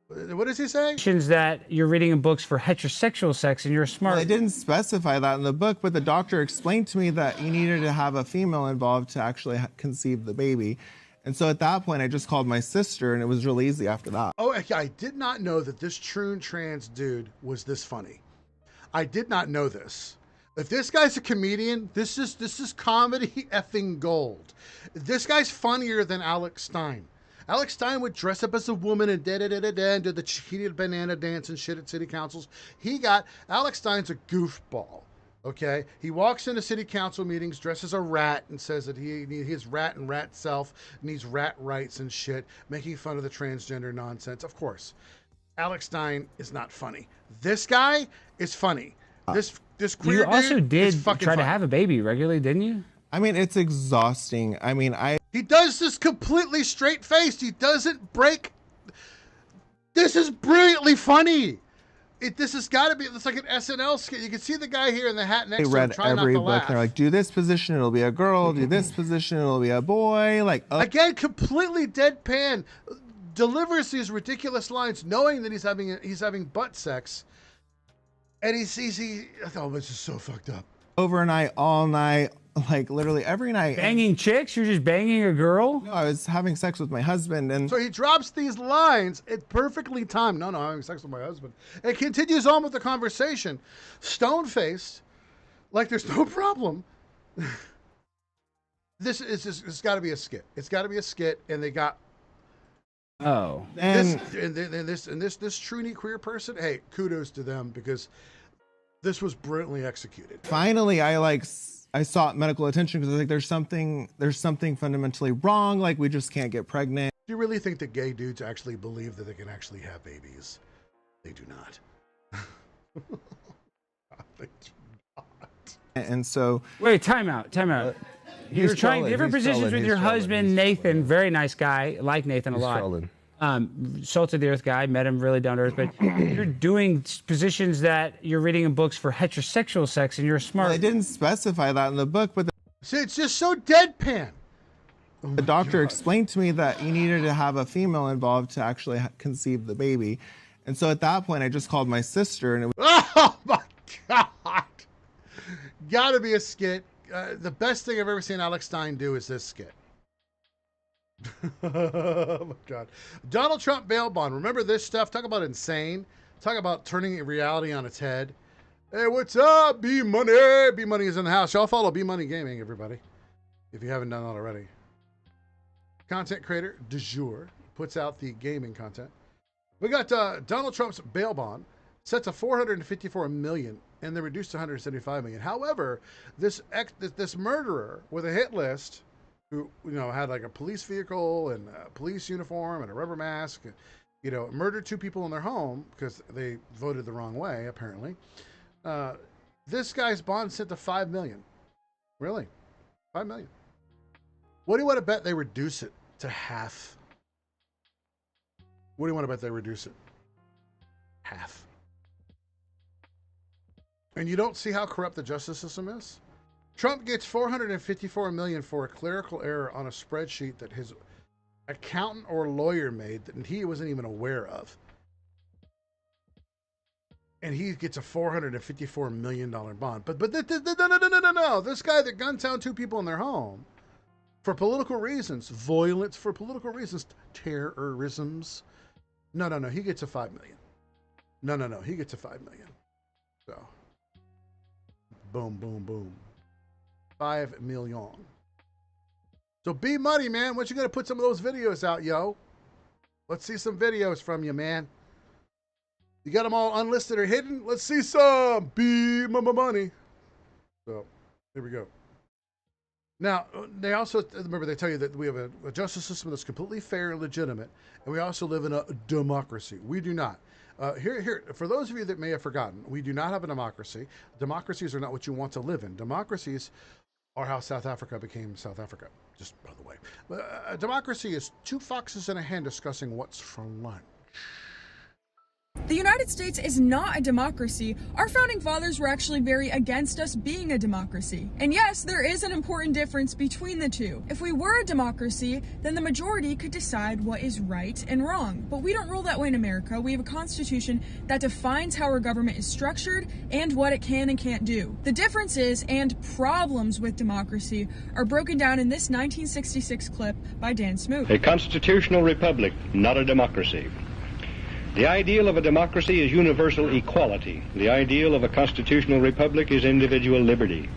What does he say? That you're reading in books for heterosexual sex and you're smart. Well, they didn't specify that in the book, but the doctor explained to me that you needed to have a female involved to actually conceive the baby. And so at that point, I just called my sister and it was real easy after that. Oh, I did not know that this true trans dude was this funny. I did not know this. If this guy's a comedian, this is comedy effing gold. This guy's funnier than Alex Stein. Alex Stein would dress up as a woman and and do the cheated banana dance and shit at city councils. Alex Stein's a goofball. Okay, he walks into city council meetings dressed as a rat and says that his rat and rat self needs rat rights and shit, making fun of the transgender nonsense. Of course, Alex Stein is not funny. This guy is funny. This queer You also dude did is fucking try to funny. have a baby regularly, didn't you? I mean, it's exhausting. I mean, He does this completely straight-faced. He doesn't break. This is brilliantly funny. This has got to be. It's like an SNL skit. You can see the guy here in the hat next to him read trying every not to book. laugh. They're like, do this position, it'll be a girl. Do this position, it'll be a boy. Like Again, completely deadpan. delivers these ridiculous lines, knowing that he's having butt sex, and oh, this is so fucked up. Overnight, all night, like literally every night. Banging chicks? You're just banging a girl? No, I was having sex with my husband, and so he drops these lines. It's perfectly timed. No, I'm having sex with my husband. And continues on with the conversation, stone-faced, like there's no problem. It's got to be a skit. It's got to be a skit, and they got. Oh. This truly queer person. Hey, kudos to them because this was brilliantly executed. Finally, I sought medical attention because I was like, there's something fundamentally wrong. Like, we just can't get pregnant. Do you really think that gay dudes actually believe that they can actually have babies? They do not. They do not. And so, wait, time out. He was trying different positions with your husband, Nathan. Very nice guy. Like Nathan a lot. Salt of the earth guy. Met him, really down to earth. But you're doing positions that you're reading in books for heterosexual sex, and you're smart. Well, I didn't specify that in the book, but see, it's just so deadpan. The doctor explained to me that you needed to have a female involved to actually conceive the baby. And so at that point, I just called my sister, and it was. Oh my God. Gotta be a skit. The best thing I've ever seen Alex Stein do is this skit. Oh my God. Donald Trump bail bond. Remember this stuff? Talk about insane. Talk about turning reality on its head. Hey, what's up? B Money. B Money is in the house. Y'all follow B Money Gaming, everybody, if you haven't done that already. Content creator du jour puts out the gaming content. We got Donald Trump's bail bond set to $454 million, and they're reduced to $175 million. However, this murderer with a hit list, who had like a police vehicle and a police uniform and a rubber mask, murdered two people in their home because they voted the wrong way, apparently. This guy's bond set to $5 million. Really? $5 million. What do you want to bet they reduce it to half? What do you want to bet they reduce it? Half. And you don't see how corrupt the justice system is? Trump gets $454 million for a clerical error on a spreadsheet that his accountant or lawyer made that he wasn't even aware of. And he gets a $454 million bond. But no. This guy that gunned down two people in their home for political reasons, violence for political reasons, terrorisms. No. He gets a $5 million. No. He gets a $5 million. So, boom. 5 million. So B Money, man, when you gonna put some of those videos out, yo? Let's see some videos from you, man. You got them all unlisted or hidden? Let's see some B Money. So here we go. Now, they also, remember, they tell you that we have a justice system that's completely fair and legitimate, and we also live in a democracy. We do not. Here, for those of you that may have forgotten, we do not have a democracy. Democracies are not what you want to live in. Democracies are how South Africa became South Africa, just by the way. A democracy is two foxes in a hen discussing what's for lunch. The United States is not a democracy. Our founding fathers were actually very against us being a democracy. And yes, there is an important difference between the two. If we were a democracy, then the majority could decide what is right and wrong. But we don't rule that way in America. We have a constitution that defines how our government is structured and what it can and can't do. The differences and problems with democracy are broken down in this 1966 clip by Dan Smoot. A constitutional republic, not a democracy. The ideal of a democracy is universal equality. The ideal of a constitutional republic is individual liberty.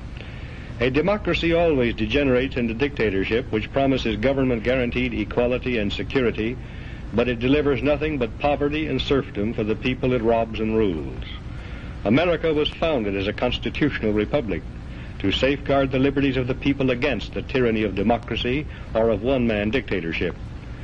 A democracy always degenerates into dictatorship, which promises government-guaranteed equality and security, but it delivers nothing but poverty and serfdom for the people it robs and rules. America was founded as a constitutional republic to safeguard the liberties of the people against the tyranny of democracy or of one-man dictatorship.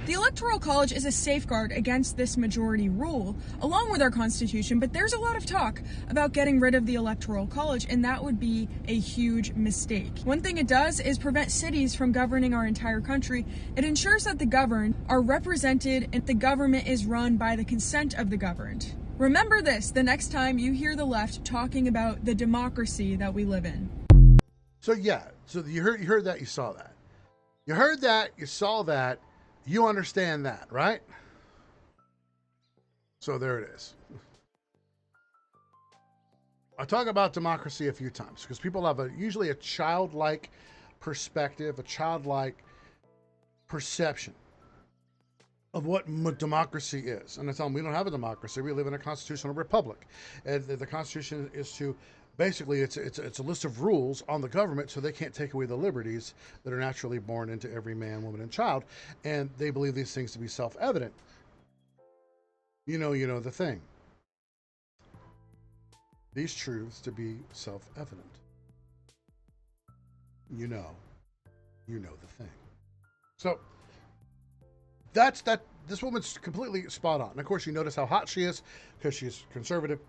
The Electoral College is a safeguard against this majority rule, along with our Constitution, but there's a lot of talk about getting rid of the Electoral College, and that would be a huge mistake. One thing it does is prevent cities from governing our entire country. It ensures that the governed are represented and the government is run by the consent of the governed. Remember this the next time you hear the left talking about the democracy that we live in. So you heard that, you saw that. You heard that, you saw that. You understand that, right? So there it is. I talk about democracy a few times because people have usually a childlike perspective, a childlike perception of what democracy is. And I tell them we don't have a democracy. We live in a constitutional republic. And the Constitution is to basically it's a list of rules on the government so they can't take away the liberties that are naturally born into every man, woman, and child. And they believe these things to be self-evident. You know the thing. These truths to be self-evident. You know the thing. So that's that. This woman's completely spot on. And of course, you notice how hot she is because she's conservative.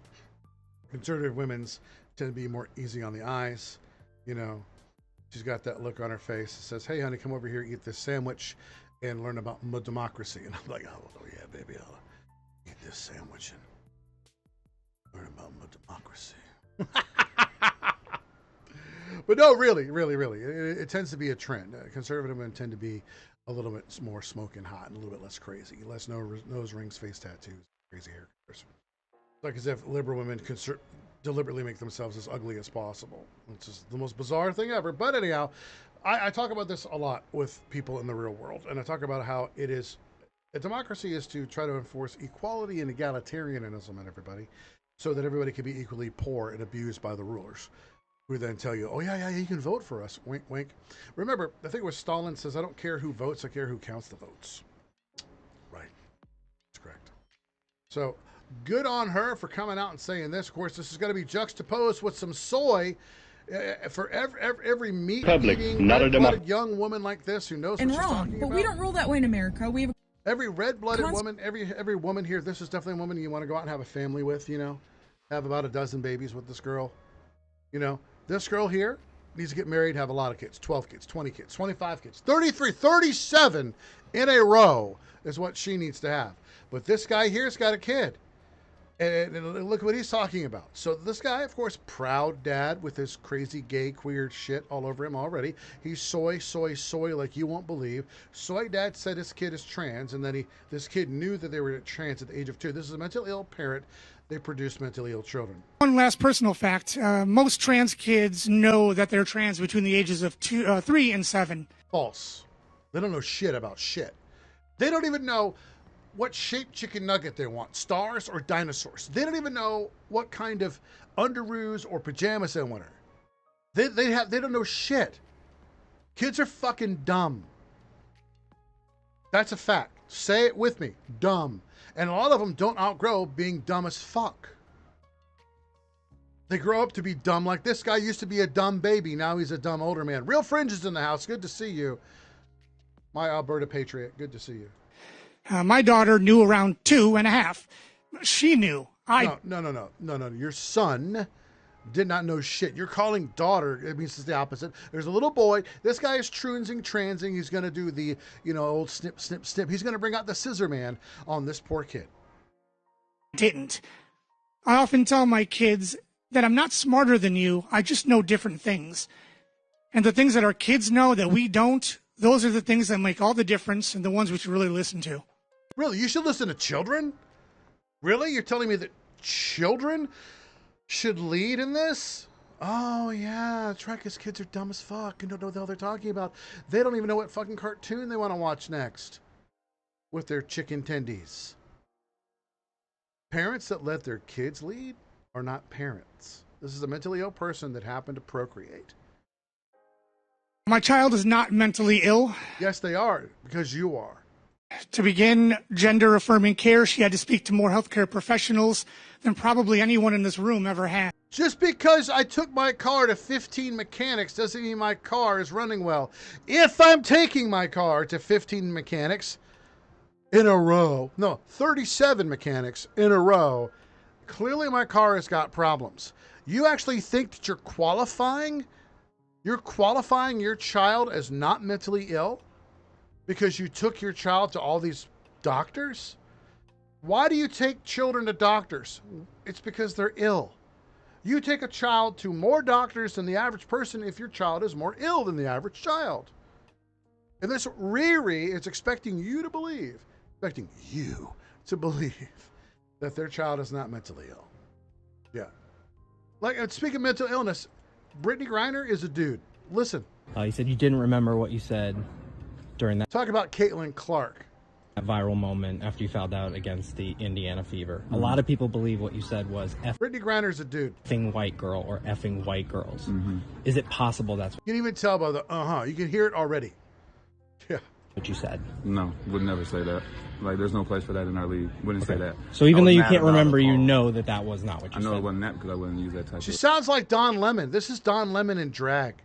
Conservative women's tend to be more easy on the eyes. You know, she's got that look on her face that says, "Hey, honey, come over here, eat this sandwich, and learn about democracy." And I'm like, "Oh yeah, baby, I'll eat this sandwich and learn about democracy." But no, really, it tends to be a trend. Conservative men tend to be a little bit more smoking hot and a little bit less crazy, less nose rings, face tattoos, crazy hair. It's like as if liberal women deliberately make themselves as ugly as possible. It's just the most bizarre thing ever. But anyhow, I talk about this a lot with people in the real world, and I talk about how it is a democracy is to try to enforce equality and egalitarianism in everybody, so that everybody can be equally poor and abused by the rulers, who then tell you, "Oh yeah, you can vote for us." Wink, wink. Remember, I think it was Stalin says, "I don't care who votes, I care who counts the votes." Right. That's correct. So good on her for coming out and saying this. Of course, this is going to be juxtaposed with some soy for every meat-eating, red-blooded young woman like this who knows what she's talking about. But we don't rule that way in America. We have every red-blooded woman, every woman here. This is definitely a woman you want to go out and have a family with. You know, have about a dozen babies with this girl. You know, this girl here needs to get married, have a lot of kids, 12 kids, 20 kids, 25 kids, 33, 37 in a row is what she needs to have. But this guy here's got a kid. And look what he's talking about. So this guy, of course, proud dad with his crazy gay queer shit all over him already. He's soy like you won't believe. Soy dad said his kid is trans, and then this kid knew that they were trans at the age of 2. This is a mentally ill parent. They produce mentally ill children. One last personal fact. Most trans kids know that they're trans between the ages of 3 and 7. False. They don't know shit about shit. They don't even know what shaped chicken nugget they want, stars or dinosaurs. They don't even know what kind of underoos or pajamas they want. They don't know shit. Kids are fucking dumb. That's a fact. Say it with me. Dumb. And a lot of them don't outgrow being dumb as fuck. They grow up to be dumb. Like this guy used to be a dumb baby. Now he's a dumb older man. Real Fringe is in the house. Good to see you. My Alberta patriot. Good to see you. My daughter knew around 2.5. She knew. No. Your son did not know shit. You're calling daughter. It means it's the opposite. There's a little boy. This guy is transing. He's going to do the, old snip. He's going to bring out the scissor man on this poor kid. Didn't. I often tell my kids that I'm not smarter than you. I just know different things. And the things that our kids know that we don't, those are the things that make all the difference and the ones we should really listen to. Really? You should listen to children? Really? You're telling me that children should lead in this? Oh, yeah. That's right, because kids are dumb as fuck and don't know what the hell they're talking about. They don't even know what fucking cartoon they want to watch next with their chicken tendies. Parents that let their kids lead are not parents. This is a mentally ill person that happened to procreate. My child is not mentally ill. Yes, they are, because you are. To begin gender-affirming care, she had to speak to more healthcare professionals than probably anyone in this room ever had. Just because I took my car to 15 mechanics doesn't mean my car is running well. If I'm taking my car to 15 mechanics in a row, 37 mechanics in a row, clearly my car has got problems. You actually think that you're qualifying? You're qualifying your child as not mentally ill because you took your child to all these doctors? Why do you take children to doctors? It's because they're ill. You take a child to more doctors than the average person if your child is more ill than the average child. And this Riri is expecting you to believe that their child is not mentally ill. Yeah. Like, speaking of mental illness, Brittany Griner is a dude. Listen. You said you didn't remember what you said during that. Talk about Caitlin Clark. That viral moment after you fouled out against the Indiana Fever. A lot of people believe what you said was Brittany Griner's a dude. Effing white girl or effing white girls. Is it possible that's You can even tell by the You can hear it already. Yeah. what you said? No, would never say that. Like, there's no place for that in our league. Wouldn't say that. So even though you can't remember, you know that was not what you said. I know it wasn't that because I wouldn't use that type She of sounds like Don Lemon. This is Don Lemon in drag,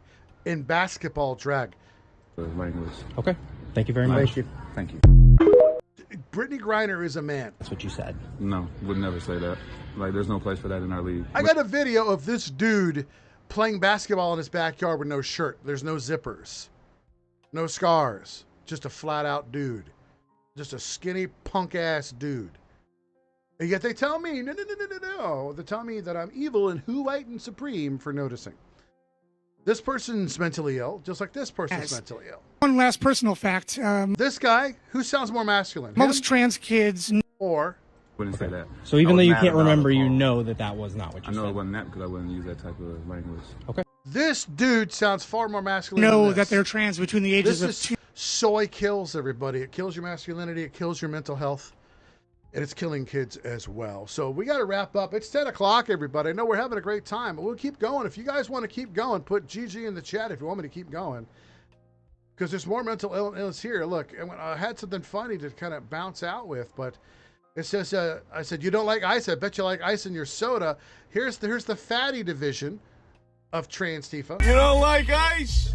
in basketball drag. language. Okay. Thank you very much. Thank you. Brittany Griner is a man. That's what you said. No, would never say that. Like, there's no place for that in our league. I got a video of this dude playing basketball in his backyard with no shirt. There's no zippers, no scars, just a flat out dude. Just a skinny punk ass dude. And yet they tell me, no. They tell me that I'm evil and who white and supreme for noticing. This person's mentally ill, just like this person's mentally ill. One last personal fact. This guy, who sounds more masculine? Most trans kids. Or. Wouldn't say that. So even though you can't remember, you know that was not what you said. I know it wasn't that because I wouldn't use that type of language. Okay. This dude sounds far more masculine Know than this. that they're trans between the ages This of is soy kills everybody. It kills your masculinity. It kills your mental health. And it's killing kids as well. So we got to wrap up. It's 10 o'clock, everybody. I know we're having a great time, but we'll keep going. If you guys want to keep going, put GG in the chat if you want me to keep going. Because there's more mental illness here. Look, I had something funny to kind of bounce out with, but it says, I said, you don't like ice? I bet you like ice in your soda. Here's the fatty division of Trans Tifa. You don't like ice?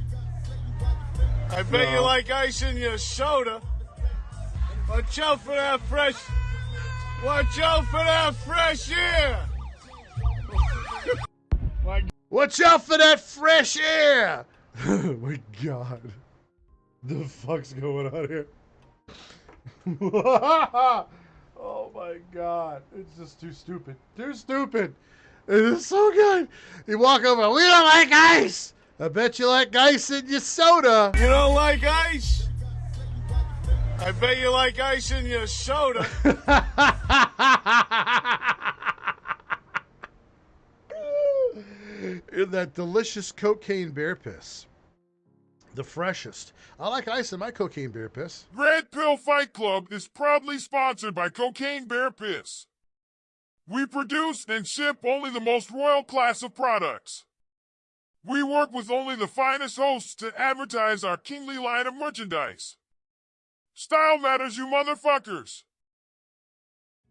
I bet you like ice in your soda. Watch out for that fresh... Watch out for that fresh air! Watch out for that fresh air! Oh my God. The fuck's going on here? Oh my God. It's just too stupid. Too stupid. It is so good. You walk over, we don't like ice! I bet you like ice in your soda. You don't like ice? I bet you like ice in your soda. In that delicious cocaine bear piss. The freshest. I like ice in my cocaine bear piss. Red Pill Fight Club is proudly sponsored by Cocaine Bear Piss. We produce and ship only the most royal class of products. We work with only the finest hosts to advertise our kingly line of merchandise. Style matters, you motherfuckers.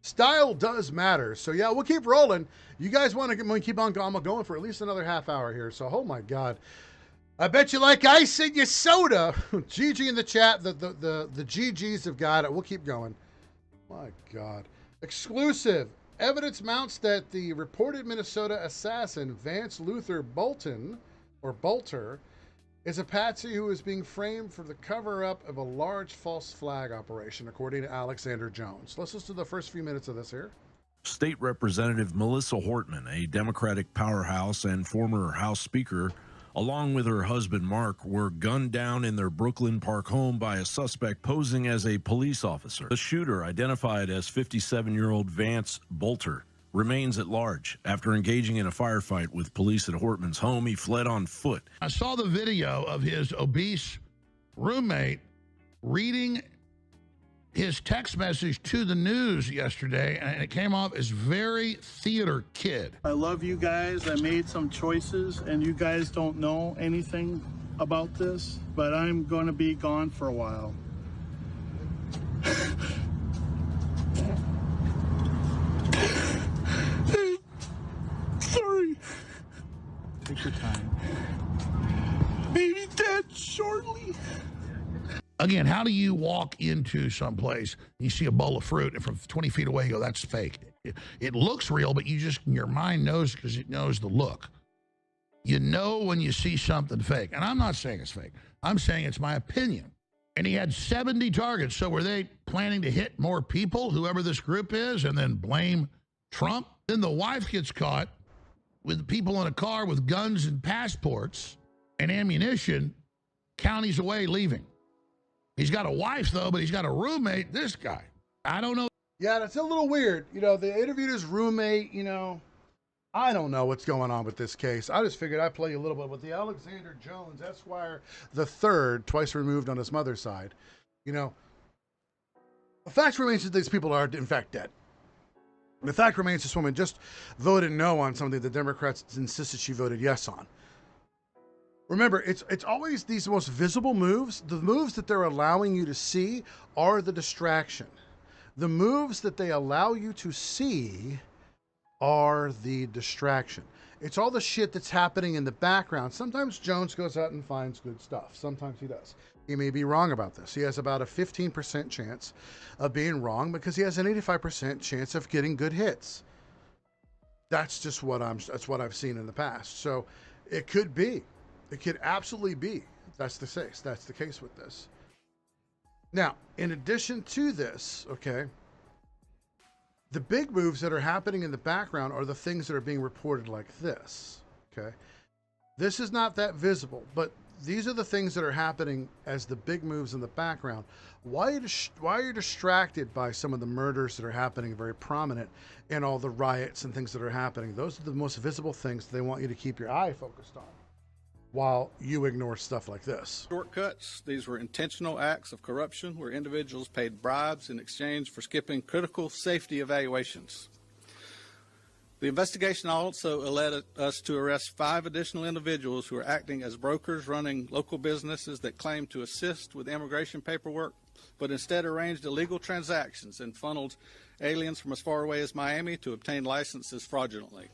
Style does matter. So, yeah, we'll keep rolling. You guys want to keep on going for at least another half hour here. So, oh, my God. I bet you like ice in your soda. GG in the chat. The GGs have got it. We'll keep going. My God. Exclusive. Evidence mounts that the reported Minnesota assassin, Vance Luther Bolter, is a patsy who is being framed for the cover-up of a large false flag operation, according to Alexander Jones. Let's listen to the first few minutes of this here. State Representative Melissa Hortman, a Democratic powerhouse and former House Speaker, along with her husband Mark, were gunned down in their Brooklyn Park home by a suspect posing as a police officer. The shooter, identified as 57-year-old Vance Bolter, remains at large. After engaging in a firefight with police at Hortman's home, he fled on foot. I saw the video of his obese roommate reading his text message to the news yesterday, and it came off as very theater kid. I love you guys. I made some choices, and you guys don't know anything about this, but I'm going to be gone for a while. Sorry. Take your time. Maybe dead shortly. Again, how do you walk into someplace, you see a bowl of fruit, and from 20 feet away you go, that's fake. It looks real, but your mind knows because it knows the look. You know when you see something fake. And I'm not saying it's fake. I'm saying it's my opinion. And he had 70 targets. So were they planning to hit more people, whoever this group is, and then blame Trump? Then the wife gets caught with people in a car with guns and passports and ammunition, counties away leaving. He's got a wife, though, but he's got a roommate, this guy. I don't know. Yeah, that's a little weird. You know, they interviewed his roommate, you know. I don't know what's going on with this case. I just figured I'd play you a little bit with the Alexander Jones, Esquire the third, twice removed on his mother's side. You know, the fact remains that these people are, in fact, dead. The fact remains this woman just voted no on something the Democrats insisted she voted yes on. Remember, it's always these most visible moves. The moves that they're allowing you to see are the distraction. The moves that they allow you to see are the distraction. It's all the shit that's happening in the background. Sometimes Jones goes out and finds good stuff. Sometimes he does. He may be wrong about this. He has about a 15% chance of being wrong because he has an 85% chance of getting good hits. That's just what I've seen in the past. So it could be. It could absolutely be. That's the case. That's the case with this. Now, in addition to this, okay, the big moves that are happening in the background are the things that are being reported like this, okay? This is not that visible, but these are the things that are happening as the big moves in the background. Why are you distracted by some of the murders that are happening very prominent and all the riots and things that are happening? Those are the most visible things they want you to keep your eye focused on while you ignore stuff like this. Shortcuts. These were intentional acts of corruption where individuals paid bribes in exchange for skipping critical safety evaluations. The investigation also led us to arrest 5 additional individuals who are acting as brokers running local businesses that claimed to assist with immigration paperwork, but instead arranged illegal transactions and funneled aliens from as far away as Miami to obtain licenses fraudulently.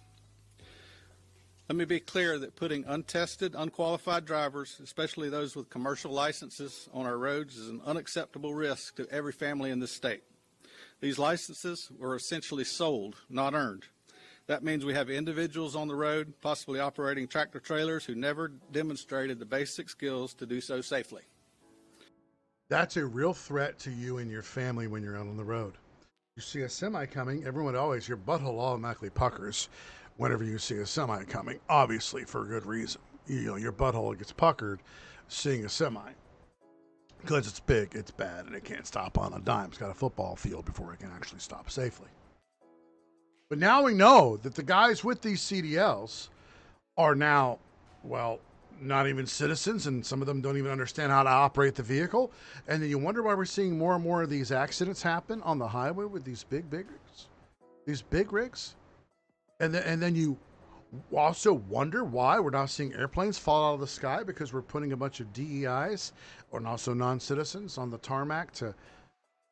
Let me be clear that putting untested, unqualified drivers, especially those with commercial licenses, on our roads is an unacceptable risk to every family in this state. These licenses were essentially sold, not earned. That means we have individuals on the road, possibly operating tractor trailers, who never demonstrated the basic skills to do so safely. That's a real threat to you and your family when you're out on the road. You see a semi coming, everyone always, your butthole automatically puckers whenever you see a semi coming, obviously for a good reason. You know, your butthole gets puckered seeing a semi because it's big, it's bad, and it can't stop on a dime. It's got a football field before it can actually stop safely. But now we know that the guys with these CDLs are now, well, not even citizens, and some of them don't even understand how to operate the vehicle. And then you wonder why we're seeing more and more of these accidents happen on the highway with these big rigs. These big rigs. And then you also wonder why we're not seeing airplanes fall out of the sky, because we're putting a bunch of DEIs and also non-citizens on the tarmac to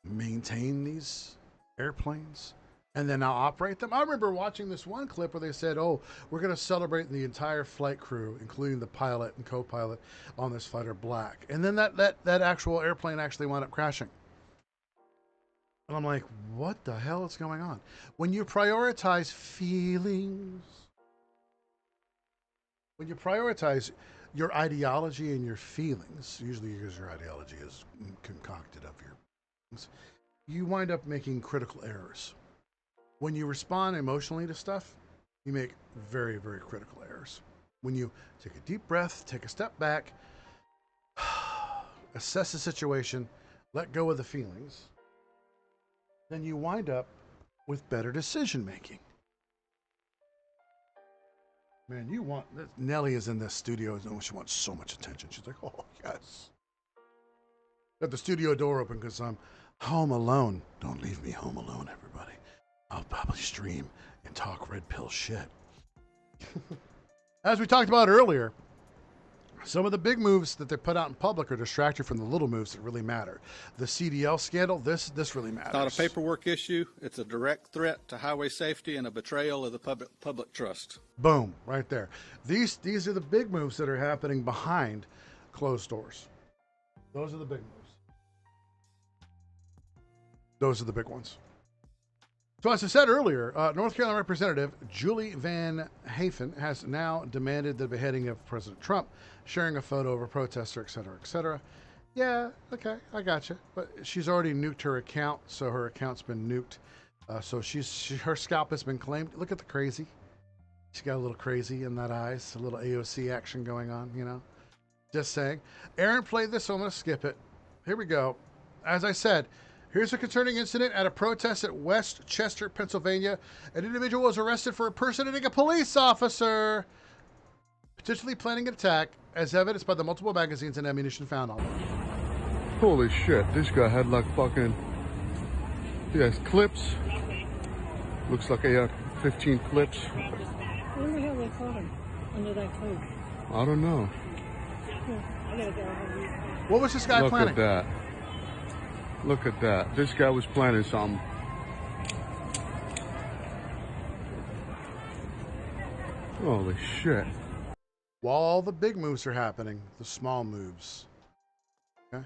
maintain these airplanes and then now operate them. I remember watching this one clip where they said, oh, we're going to celebrate the entire flight crew, including the pilot and co-pilot on this flight, are black. And then that actual airplane actually wound up crashing. And I'm like, what the hell is going on? When you prioritize feelings, when you prioritize your ideology and your feelings, usually because your ideology is concocted of your feelings, you wind up making critical errors. When you respond emotionally to stuff, you make very, very critical errors. When you take a deep breath, take a step back, assess the situation, let go of the feelings, then you wind up with better decision making. Man, Nellie is in this studio. She wants so much attention. She's like, oh, yes. Got the studio door open because I'm home alone. Don't leave me home alone, everybody. I'll probably stream and talk red pill shit. As we talked about earlier, some of the big moves that they put out in public are distract you from the little moves that really matter. The CDL scandal, this really matters. It's not a paperwork issue. It's a direct threat to highway safety and a betrayal of the public trust. Boom, right there. These are the big moves that are happening behind closed doors. Those are the big moves. Those are the big ones. So as I said earlier, North Carolina Representative Julie Van Hafen has now demanded the beheading of President Trump, sharing a photo of a protester, et cetera, et cetera. Yeah, okay, I got you. But she's already nuked her account, so her account's been nuked. So her scalp has been claimed. Look at the crazy. She got a little crazy in that eyes, a little AOC action going on, you know. Just saying. Aaron played this, so I'm going to skip it. Here we go. As I said, Here's a concerning incident at a protest at West Chester, Pennsylvania. An individual was arrested for impersonating a police officer, potentially planning an attack, as evidenced by the multiple magazines and ammunition found on him. Holy shit, this guy had like fucking, he has clips. Looks like he had 15 clips. I wonder how they caught him under that coat. I don't know. I gotta go. What was this guy planning? Look at that. Look at that. This guy was planning something. Holy shit. While all the big moves are happening, the small moves, okay,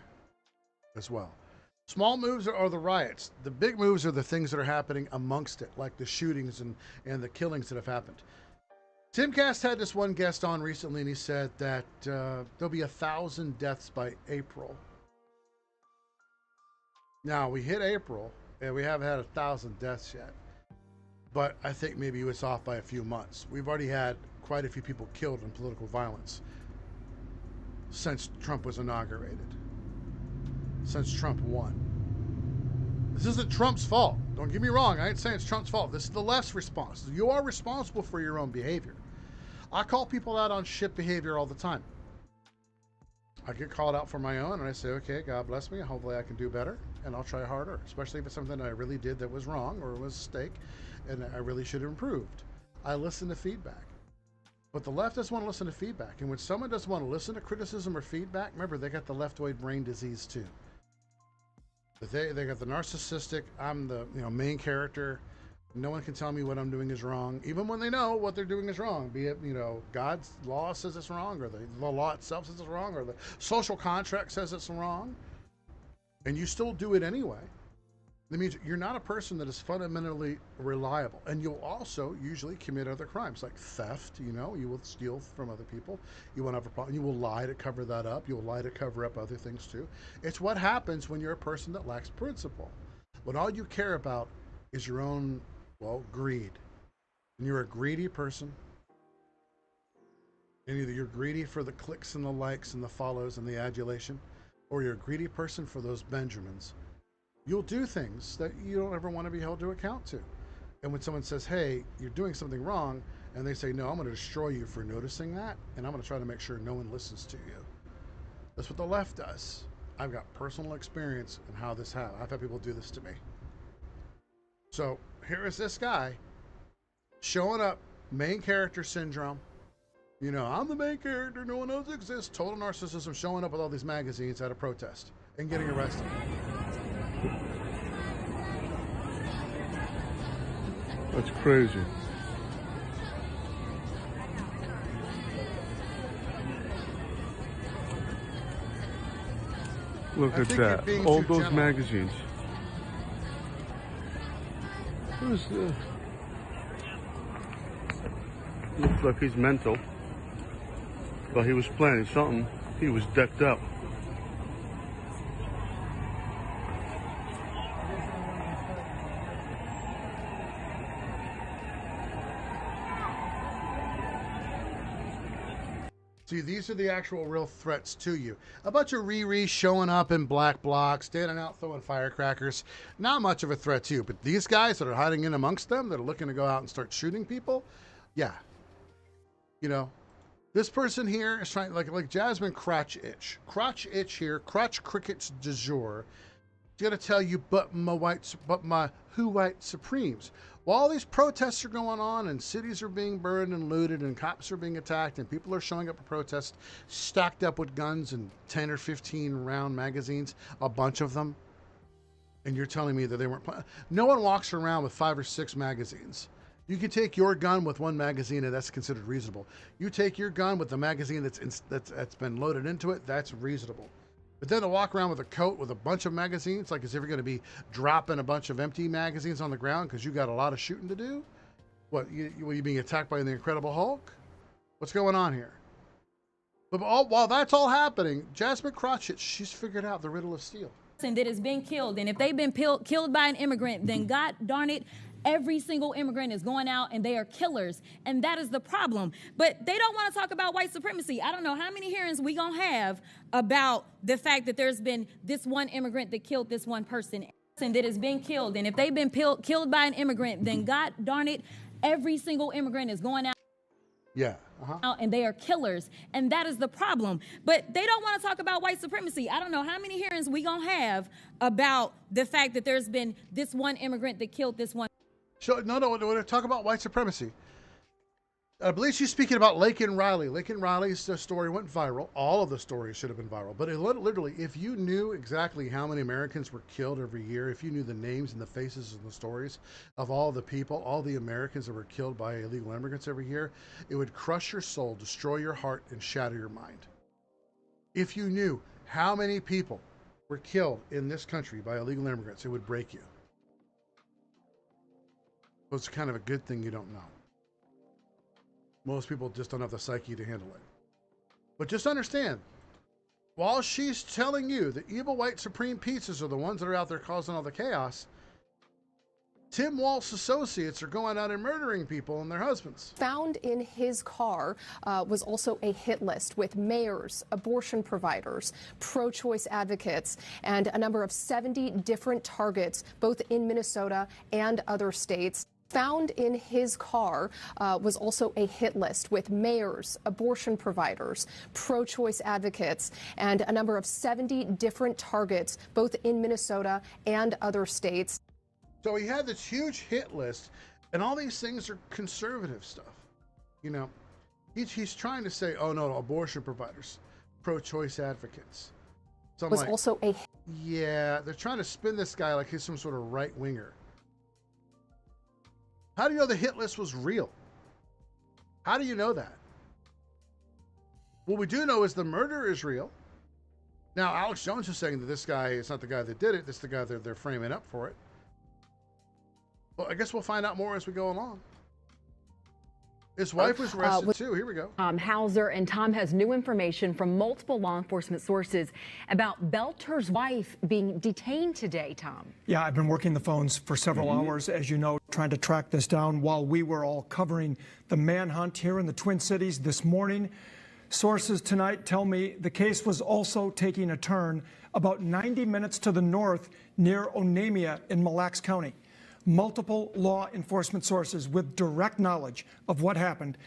as well. Small moves are the riots. The big moves are the things that are happening amongst it, like the shootings and the killings that have happened. Timcast had this one guest on recently, and he said that there'll be 1,000 deaths by April. Now, we hit April, and we haven't had 1,000 deaths yet. But I think maybe it's off by a few months. We've already had quite a few people killed in political violence since Trump was inaugurated, since Trump won. This isn't Trump's fault. Don't get me wrong. I ain't saying it's Trump's fault. This is the left's response. You are responsible for your own behavior. I call people out on shit behavior all the time. I get called out for my own, and I say, okay, God bless me. Hopefully I can do better, and I'll try harder, especially if it's something I really did that was wrong or was a mistake, and I really should have improved. I listen to feedback. But the left doesn't want to listen to feedback. And when someone doesn't want to listen to criticism or feedback, remember, they got the leftoid brain disease too. But they got the narcissistic, I'm the main character. No one can tell me what I'm doing is wrong, even when they know what they're doing is wrong. Be it, God's law says it's wrong, or the law itself says it's wrong, or the social contract says it's wrong, and you still do it anyway. That means you're not a person that is fundamentally reliable, and you'll also usually commit other crimes like theft. You will steal from other people. You won't have a problem. You will lie to cover that up. You'll lie to cover up other things too. It's what happens when you're a person that lacks principle. When all you care about is your own, greed. And you're a greedy person, and either you're greedy for the clicks and the likes and the follows and the adulation, or you're a greedy person for those Benjamins. You'll do things that you don't ever want to be held to account to. And when someone says, hey, you're doing something wrong, and they say, no, I'm going to destroy you for noticing that, and I'm going to try to make sure no one listens to you. That's what the left does. I've got personal experience in how this happens. I've had people do this to me. So here is this guy showing up, main character syndrome. I'm the main character, no one else exists. Total narcissism, showing up with all these magazines at a protest and getting arrested. That's crazy. Look at that. All those magazines. Who's this? Looks like he's mental. But he was planning something. He was decked up. See, these are the actual real threats to you. A bunch of Riri showing up in black blocs, standing out throwing firecrackers. Not much of a threat to you. But these guys that are hiding in amongst them, that are looking to go out and start shooting people, yeah. This person here is trying, like Jasmine Crotch Itch. Crotch Itch here, Crotch Crickets du jour. She's going to tell you, but my who white supremes. While all these protests are going on and cities are being burned and looted and cops are being attacked and people are showing up for protests stacked up with guns and 10 or 15 round magazines, a bunch of them, and you're telling me that they weren't no one walks around with 5 or 6 magazines. You can take your gun with one magazine and that's considered reasonable. You take your gun with the magazine that's been loaded into it, that's reasonable. But then to walk around with a coat with a bunch of magazines, like as if you're going to be dropping a bunch of empty magazines on the ground because you got a lot of shooting to do? What, you being attacked by the Incredible Hulk? What's going on here? But while that's all happening, Jasmine Crotchet, she's figured out the riddle of steel. That has been killed, and if they've been killed by an immigrant, then God darn it, every single immigrant is going out and they are killers, and that is the problem. But they don't want to talk about white supremacy. I don't know how many hearings we gonna have about the fact that there's been this one immigrant that killed this one person. that has been killed, and if they've been killed by an immigrant, then God darn it, every single immigrant is going out. Yeah. Out, and they are killers, and that is the problem. But they don't want to talk about white supremacy. I don't know how many hearings we gonna have about the fact that there's been this one immigrant that killed this one. So, no, we're talk about white supremacy. I believe she's speaking about Laken Riley. Laken Riley's story went viral. All of the stories should have been viral. But literally, if you knew exactly how many Americans were killed every year, if you knew the names and the faces and the stories of all the people, all the Americans that were killed by illegal immigrants every year, it would crush your soul, destroy your heart, and shatter your mind. If you knew how many people were killed in this country by illegal immigrants, it would break you. So it's kind of a good thing you don't know. Most people just don't have the psyche to handle it. But just understand, while she's telling you the evil white supreme pizzas are the ones that are out there causing all the chaos, Tim Walz's associates are going out and murdering people and their husbands. Found in his car was also a hit list with mayors, abortion providers, pro-choice advocates, and a number of 70 different targets, both in Minnesota and other states. Found in his car was also a hit list with mayors, abortion providers, pro-choice advocates, and a number of 70 different targets, both in Minnesota and other states. So he had this huge hit list, and all these things are conservative stuff. You know, he's trying to say, oh no, abortion providers, pro-choice advocates. So was also a yeah, they're trying to spin this guy like he's some sort of right winger. How do you know the hit list was real? How do you know that? What we do know is the murder is real. Now, Alex Jones is saying that this guy is not the guy that did it. This is the guy that they're framing up for it. Well, I guess we'll find out more as we go along. His wife was arrested too. Here we go. Tom Hauser, and Tom has new information from multiple law enforcement sources about Belter's wife being detained today, Tom. Yeah, I've been working the phones for several hours, as you know, trying to track this down while we were all covering the manhunt here in the Twin Cities this morning. Sources tonight tell me the case was also taking a turn about 90 minutes to the north near Onamia in Mille Lacs County. Multiple law enforcement sources with direct knowledge of what happened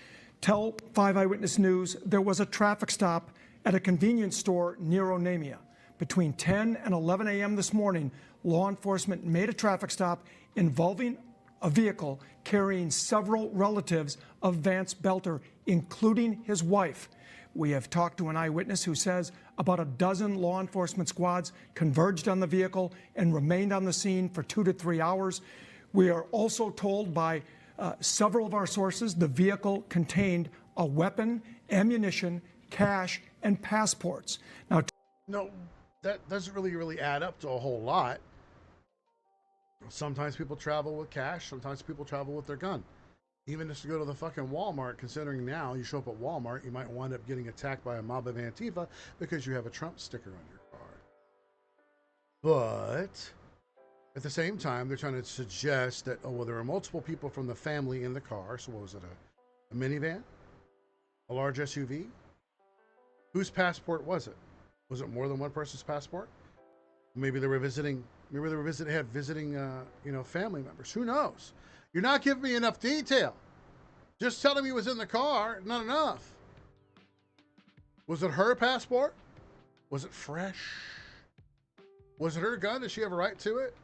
tell 5 Eyewitness News there was a traffic stop at a convenience store near Onamia. Between 10 and 11 a.m. this morning, law enforcement made a traffic stop involving a vehicle carrying several relatives of Vance Belter, including his wife. We have talked to an eyewitness who says about a dozen law enforcement squads converged on the vehicle and remained on the scene for 2 to 3 hours. We are also told by several of our sources the vehicle contained a weapon, ammunition, cash, and passports. Now, no, that doesn't really add up to a whole lot. Sometimes people travel with cash, sometimes people travel with their gun. Even just to go to the fucking Walmart, considering now you show up at Walmart, you might wind up getting attacked by a mob of Antifa because you have a Trump sticker on your card. But at the same time, they're trying to suggest that, oh, well, there are multiple people from the family in the car. So what was it, a minivan? A large SUV? Whose passport was it? Was it more than one person's passport? Maybe they were visiting, had visiting, family members. Who knows? You're not giving me enough detail. Just telling me he was in the car, not enough. Was it her passport? Was it fresh? Was it her gun? Did she have a right to it?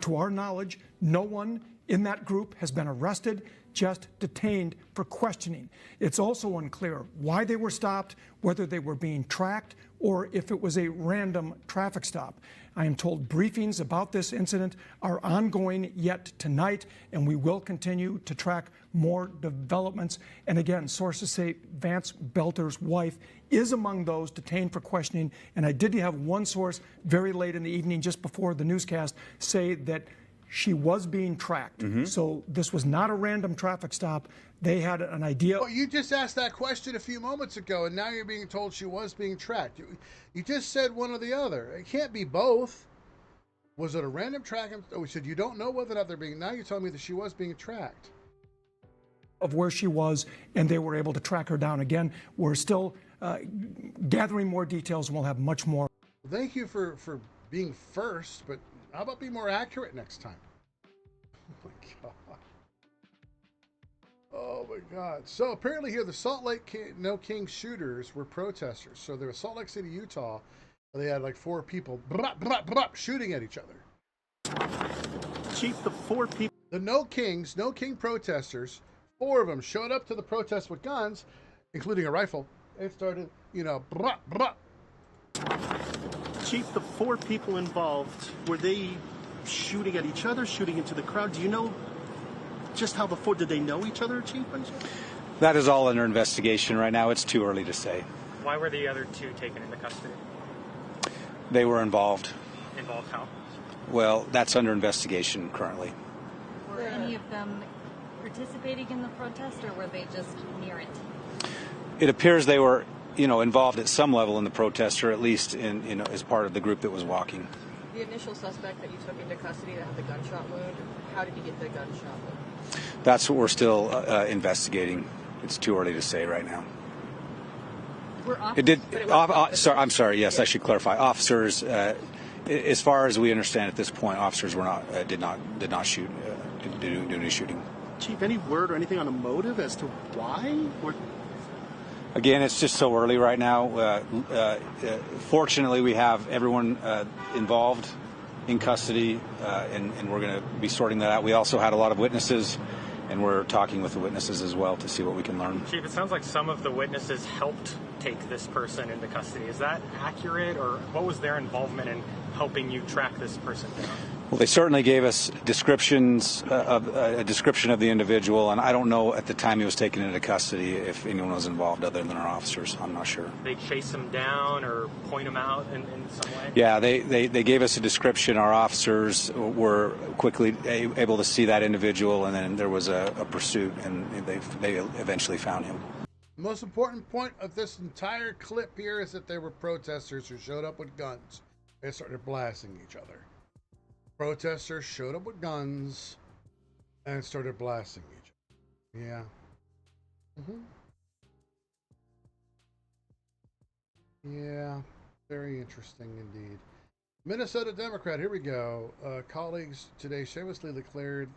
To our knowledge, no one in that group has been arrested, just detained for questioning. It's also unclear why they were stopped, whether they were being tracked, or if it was a random traffic stop. I am told briefings about this incident are ongoing yet tonight, and we will continue to track more developments. And again, sources say Vance Belter's wife is among those detained for questioning. And I did have one source very late in the evening, just before the newscast, say that she was being tracked. So this was not a random traffic stop. They had an idea. Well, you just asked that question a few moments ago, and now you're being told she was being tracked. You just said one or the other. It can't be both. Was it a random tracking? Oh, we said you don't know whether or not they're being. Now you're telling me that she was being tracked. Of where she was, and they were able to track her down. Again, we're still gathering more details, and we'll have much more. Thank you for being first, but How about be more accurate next time? Oh my God. Oh my God. So apparently here, the Salt Lake No King shooters were protesters. So there was Salt Lake City, Utah. They had like 4 people shooting at each other. Chief, the 4 people. The No King protesters, 4 of them showed up to the protest with guns, including a rifle, and started, Chief, the 4 people involved, were they shooting at each other, shooting into the crowd? Do you know just how did they know each other, Chief? That is all under investigation right now. It's too early to say. Why were the other 2 taken into custody? They were involved. Involved how? Well, that's under investigation currently. Were any of them participating in the protest, or were they just near it? It appears they were, involved at some level in the protest, or at least as part of the group that was walking. The initial suspect that you took into custody that had the gunshot wound, how did he get the gunshot wound? That's what we're still investigating. It's too early to say right now. I'm sorry. Yes, I should clarify. Officers, as far as we understand at this point, officers were not did not shoot, do any shooting. Chief, any word or anything on a motive as to why? Again, it's just so early right now. Fortunately, we have everyone involved in custody, and we're going to be sorting that out. We also had a lot of witnesses, and we're talking with the witnesses as well to see what we can learn. Chief, it sounds like some of the witnesses helped take this person into custody. Is that accurate, or what was their involvement in helping you track this person down? Well, they certainly gave us descriptions a description of the individual, and I don't know at the time he was taken into custody if anyone was involved other than our officers. I'm not sure. They chase him down or point him out in some way? Yeah, they gave us a description. Our officers were quickly able to see that individual, and then there was a pursuit, and they eventually found him. The most important point of this entire clip here is that they were protesters who showed up with guns and started blasting each other. Protesters showed up with guns and started blasting each other. Yeah. Yeah, very interesting indeed. Minnesota Democrat, here we go. Colleagues today shamelessly declared,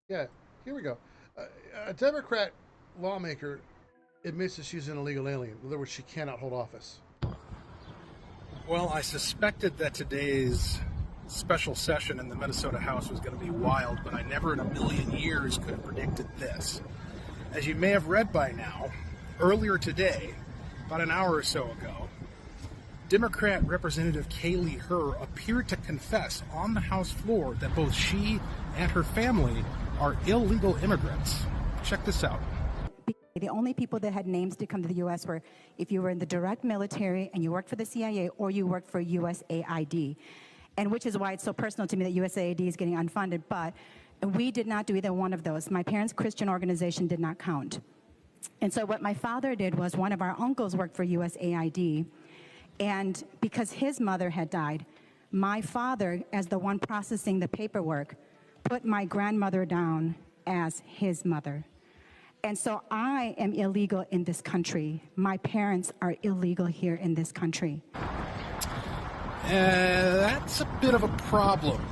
here we go. A Democrat lawmaker admits that she's an illegal alien. In other words, she cannot hold office. Well, I suspected that today's special session in the Minnesota House was going to be wild, but I never in a million years could have predicted this. As you may have read by now, earlier today, about an hour or so ago, Democrat Representative Kaylee Herr appeared to confess on the House floor that both she and her family are illegal immigrants. Check this out. The only people that had names to come to the U.S. were if you were in the direct military and you worked for the CIA or you worked for USAID. And which is why it's so personal to me that USAID is getting unfunded, but we did not do either one of those. My parents' Christian organization did not count. And so what my father did was one of our uncles worked for USAID, and because his mother had died, my father, as the one processing the paperwork, put my grandmother down as his mother. And so I am illegal in this country. My parents are illegal here in this country. That's a bit of a problem.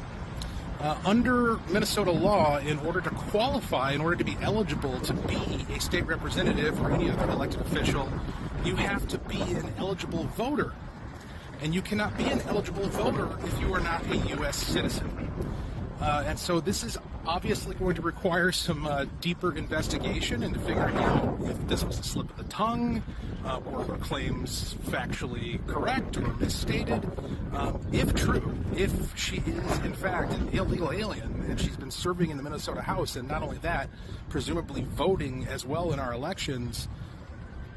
Under Minnesota law, in order to qualify, in order to be eligible to be a state representative or any other elected official, you have to be an eligible voter. And you cannot be an eligible voter if you are not a U.S. citizen. And so this is obviously going to require some deeper investigation into figuring out if this was a slip of the tongue, or her claims factually correct or misstated. If true, if she is in fact an illegal alien and she's been serving in the Minnesota House, and not only that, presumably voting as well in our elections,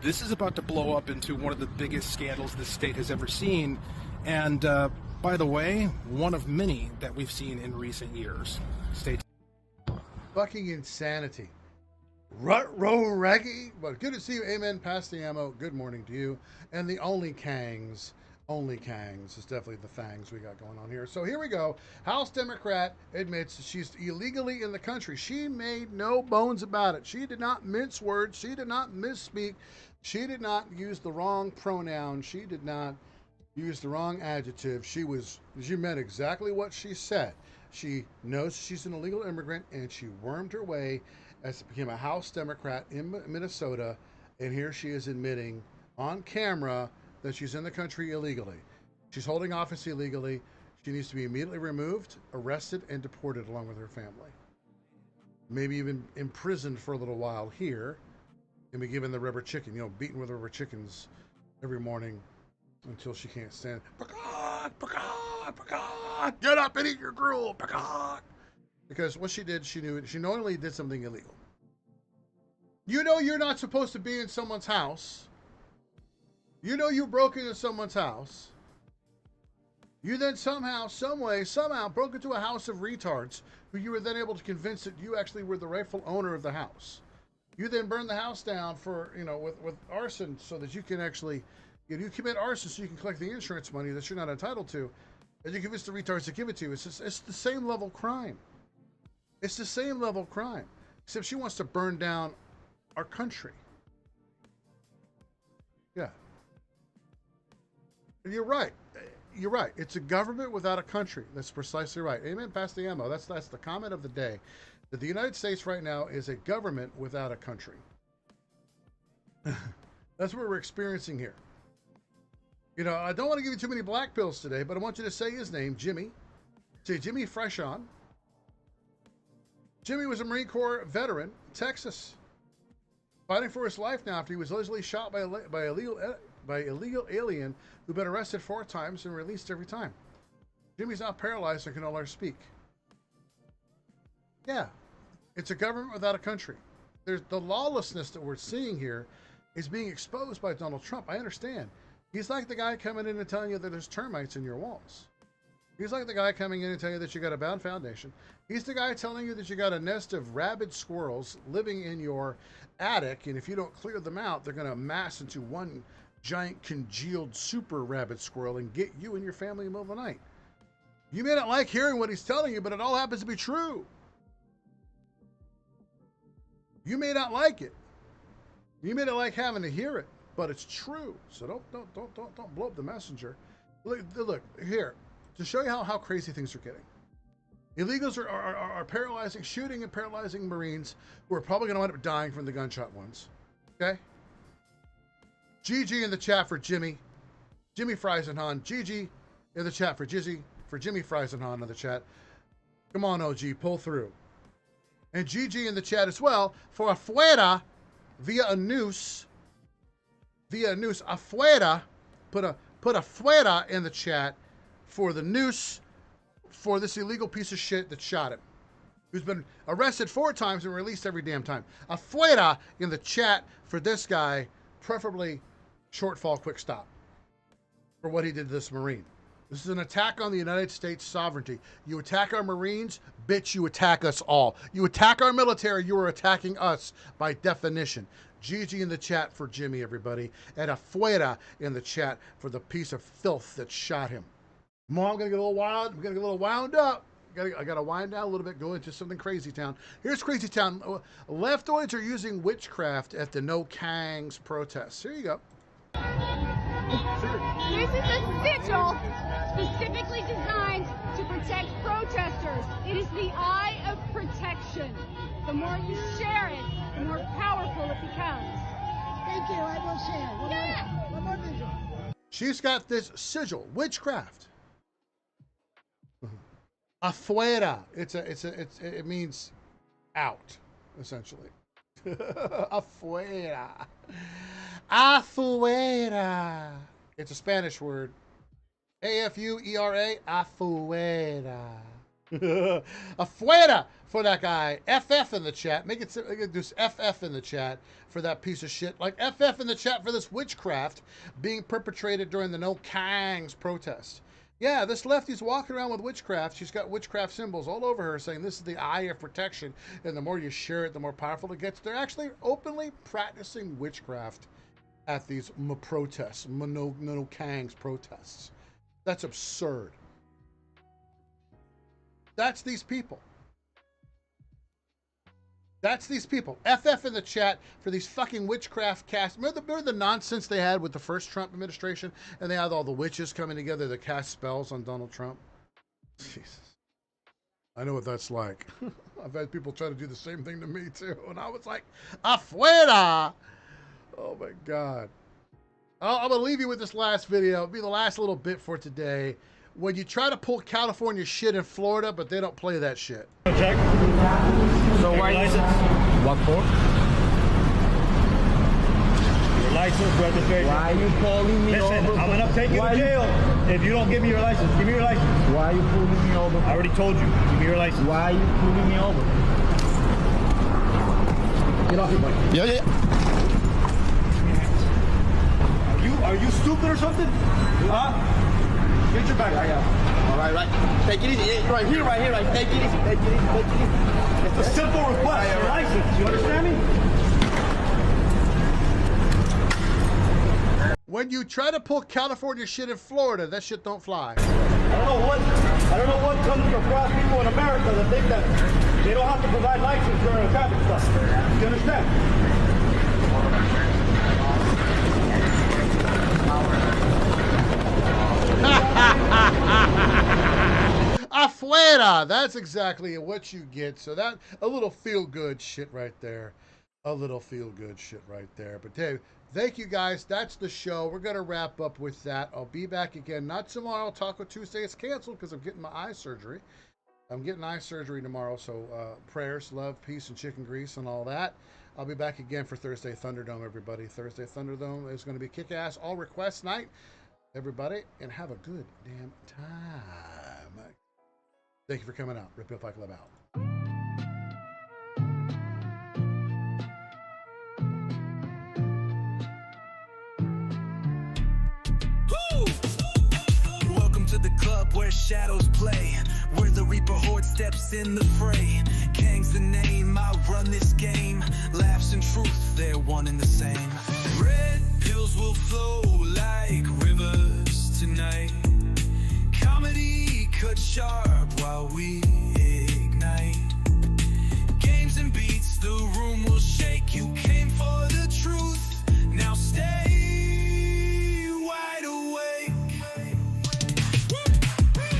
this is about to blow up into one of the biggest scandals this state has ever seen. And by the way, one of many that we've seen in recent years. Stay tuned. Fucking insanity. Rut-row reggae. But good to see you. Amen. Pass the ammo. Good morning to you. And the only Kangs is definitely the fangs we got going on here. So here we go. House Democrat admits she's illegally in the country. She made no bones about it. She did not mince words. She did not misspeak. She did not use the wrong pronoun. She did not You used the wrong adjective. You meant exactly what she said. She knows she's an illegal immigrant, and she wormed her way as became a House Democrat in Minnesota, and here she is admitting on camera that she's in the country illegally. She's holding office illegally. She needs to be immediately removed, arrested, and deported along with her family. Maybe even imprisoned for a little while here, and be given the rubber chicken, beaten with rubber chickens every morning until she can't stand. Pecan, pecan, pecan, get up and eat your gruel, pecan. Because what she did, she knew it. She knowingly did something illegal. You know you're not supposed to be in someone's house. You know you broke into someone's house. You then somehow broke into a house of retards who you were then able to convince that you actually were the rightful owner of the house. You then burned the house down for, with arson so that you can actually, you commit arson so you can collect the insurance money that you're not entitled to, and you convince the retards to give it to you. It's the same level crime. It's the same level crime, except she wants to burn down our country. Yeah. You're right. You're right. It's a government without a country. That's precisely right. Amen. Pass the ammo. That's the comment of the day. That the United States right now is a government without a country. That's what we're experiencing here. I don't want to give you too many black pills today, but I want you to say his name, Jimmy. Say Jimmy Freshon. Jimmy was a Marine Corps veteran, Texas, fighting for his life now after he was allegedly shot by illegal alien who'd been arrested 4 times and released every time. Jimmy's now paralyzed and can no longer speak. Yeah, it's a government without a country. There's the lawlessness that we're seeing here is being exposed by Donald Trump. I understand. He's like the guy coming in and telling you that there's termites in your walls. He's like the guy coming in and telling you that you got a bad foundation. He's the guy telling you that you got a nest of rabid squirrels living in your attic, and if you don't clear them out, they're going to amass into one giant congealed super rabid squirrel and get you and your family in the middle of the night. You may not like hearing what he's telling you, but it all happens to be true. You may not like it. You may not like having to hear it, but it's true. So don't blow up the messenger. Look here, to show you how crazy things are getting. Illegals are paralyzing, shooting and paralyzing Marines who are probably going to wind up dying from the gunshot wounds. Okay? GG in the chat for Jimmy. Jimmy Friesenhahn. GG in the chat for Jimmy Friesenhahn in the chat. Come on, OG, pull through. And GG in the chat as well for Afuera via a noose. Afuera. Put Afuera in the chat for the noose for this illegal piece of shit that shot him, who's been arrested 4 times and released every damn time. Afuera in the chat for this guy, preferably shortfall quick stop, for what he did to this Marine. This is an attack on the United States sovereignty. You attack our Marines, bitch, you attack us all. You attack our military, you are attacking us by definition. GG in the chat for Jimmy, everybody. And Afuera in the chat for the piece of filth that shot him. Mom, I'm going to get a little wild. I'm going to get a little wound up. I got to wind down a little bit, go into something crazy town. Here's crazy town. Leftoids are using witchcraft at the No Kangs protests. Here you go. This is a sigil specifically designed to protect protesters. It is the eye of protection. The more you share it, the more powerful it becomes. Thank you. I will share. One more visual. She's got this sigil, witchcraft. Afuera. It means out, essentially. Afuera. Afuera. It's a Spanish word. A-F-U-E-R-A. Afuera. Afuera for that guy. FF in the chat. Make it do FF in the chat for that piece of shit. Like FF in the chat for this witchcraft being perpetrated during the No Kangs protest. Yeah, this lefty's walking around with witchcraft. She's got witchcraft symbols all over her saying this is the eye of protection. And the more you share it, the more powerful it gets. They're actually openly practicing witchcraft at these protests, No Kangs protests. That's absurd. That's these people. That's these people. FF in the chat for these fucking witchcraft casts. Remember the nonsense they had with the first Trump administration? And they had all the witches coming together to cast spells on Donald Trump? Jesus. I know what that's like. I've had people try to do the same thing to me, too. And I was like, afuera! Oh, my God. I'm going to leave you with this last video. It'll be the last little bit for today. When you try to pull California shit in Florida, but they don't play that shit. Check. So why license? What for? Your license, registration. Why are you pulling me over? Listen, I'm gonna take you to jail if you don't give me your license. Give me your license. Why are you pulling me over? I already told you. Give me your license. Why are you pulling me over? Get off your bike. Yeah. Are you stupid or something? Huh? Get your back. Yeah. All right. Take it easy. Right here. Take it easy. It's a simple request. Your license. You understand me? When you try to pull California shit in Florida, that shit don't fly. I don't know what comes across people in America that think that they don't have to provide license during traffic stuff. You understand? Afuera! That's exactly what you get. So that, a little feel-good shit right there. But hey, thank you guys. That's the show. We're going to wrap up with that. I'll be back again. Not tomorrow. Taco Tuesday is canceled because I'm getting my eye surgery. I'm getting eye surgery tomorrow. So prayers, love, peace, and chicken grease and all that. I'll be back again for Thursday Thunderdome, everybody. Thursday Thunderdome is going to be kick-ass all request night. Everybody, and have a good damn time. Thank you for coming out. Rip Bill Fight Club out. Welcome to the club where shadows play, where the Reaper horde steps in the fray. Kang's the name, I run this game. Laughs and truth, they're one and the same. Red pills will flow like rivers tonight. Comedy cut sharp while we ignite. Games and beats, the room will shake. You came for the truth, now stay wide awake.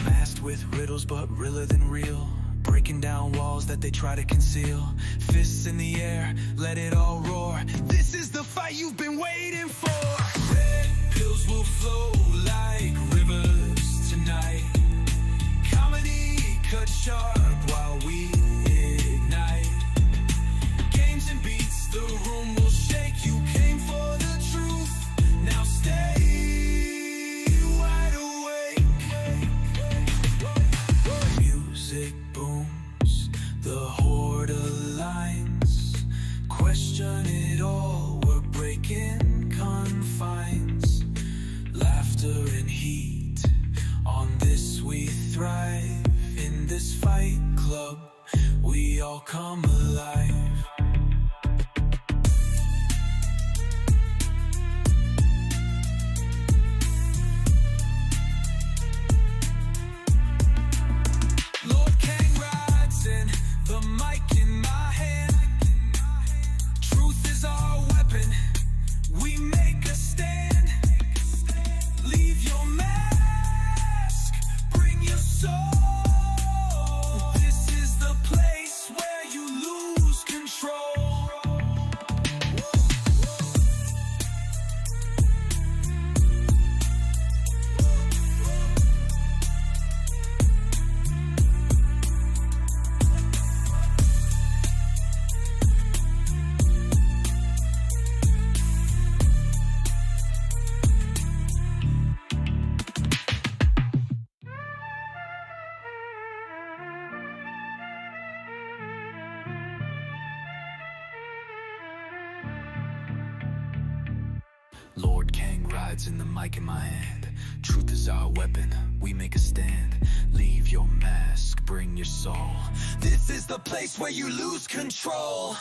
Masked with riddles but realer than real, breaking down walls that they try to conceal. Fists in the air, let it all roar. This is the fight you've been waiting for. Red pills will flow like rivers tonight. Comedy cut sharp while we ignite. Games and beats, the room will shake. You came for the truth, now stay wide awake. Music booms, the horde aligns. Question it all, we're breaking confines. Laughter and heat, on this we thrive. In this fight club, we all come alive. Lord Kang rides in, the mic in my hand. Truth is our weapon, we make a stand. Leave your mask, bring your soul. This is the place where you lose control. Lord Kang rides in the mic in my hand. Truth is our weapon, we make a stand. Leave your mask, bring your soul. This is the place where you lose control.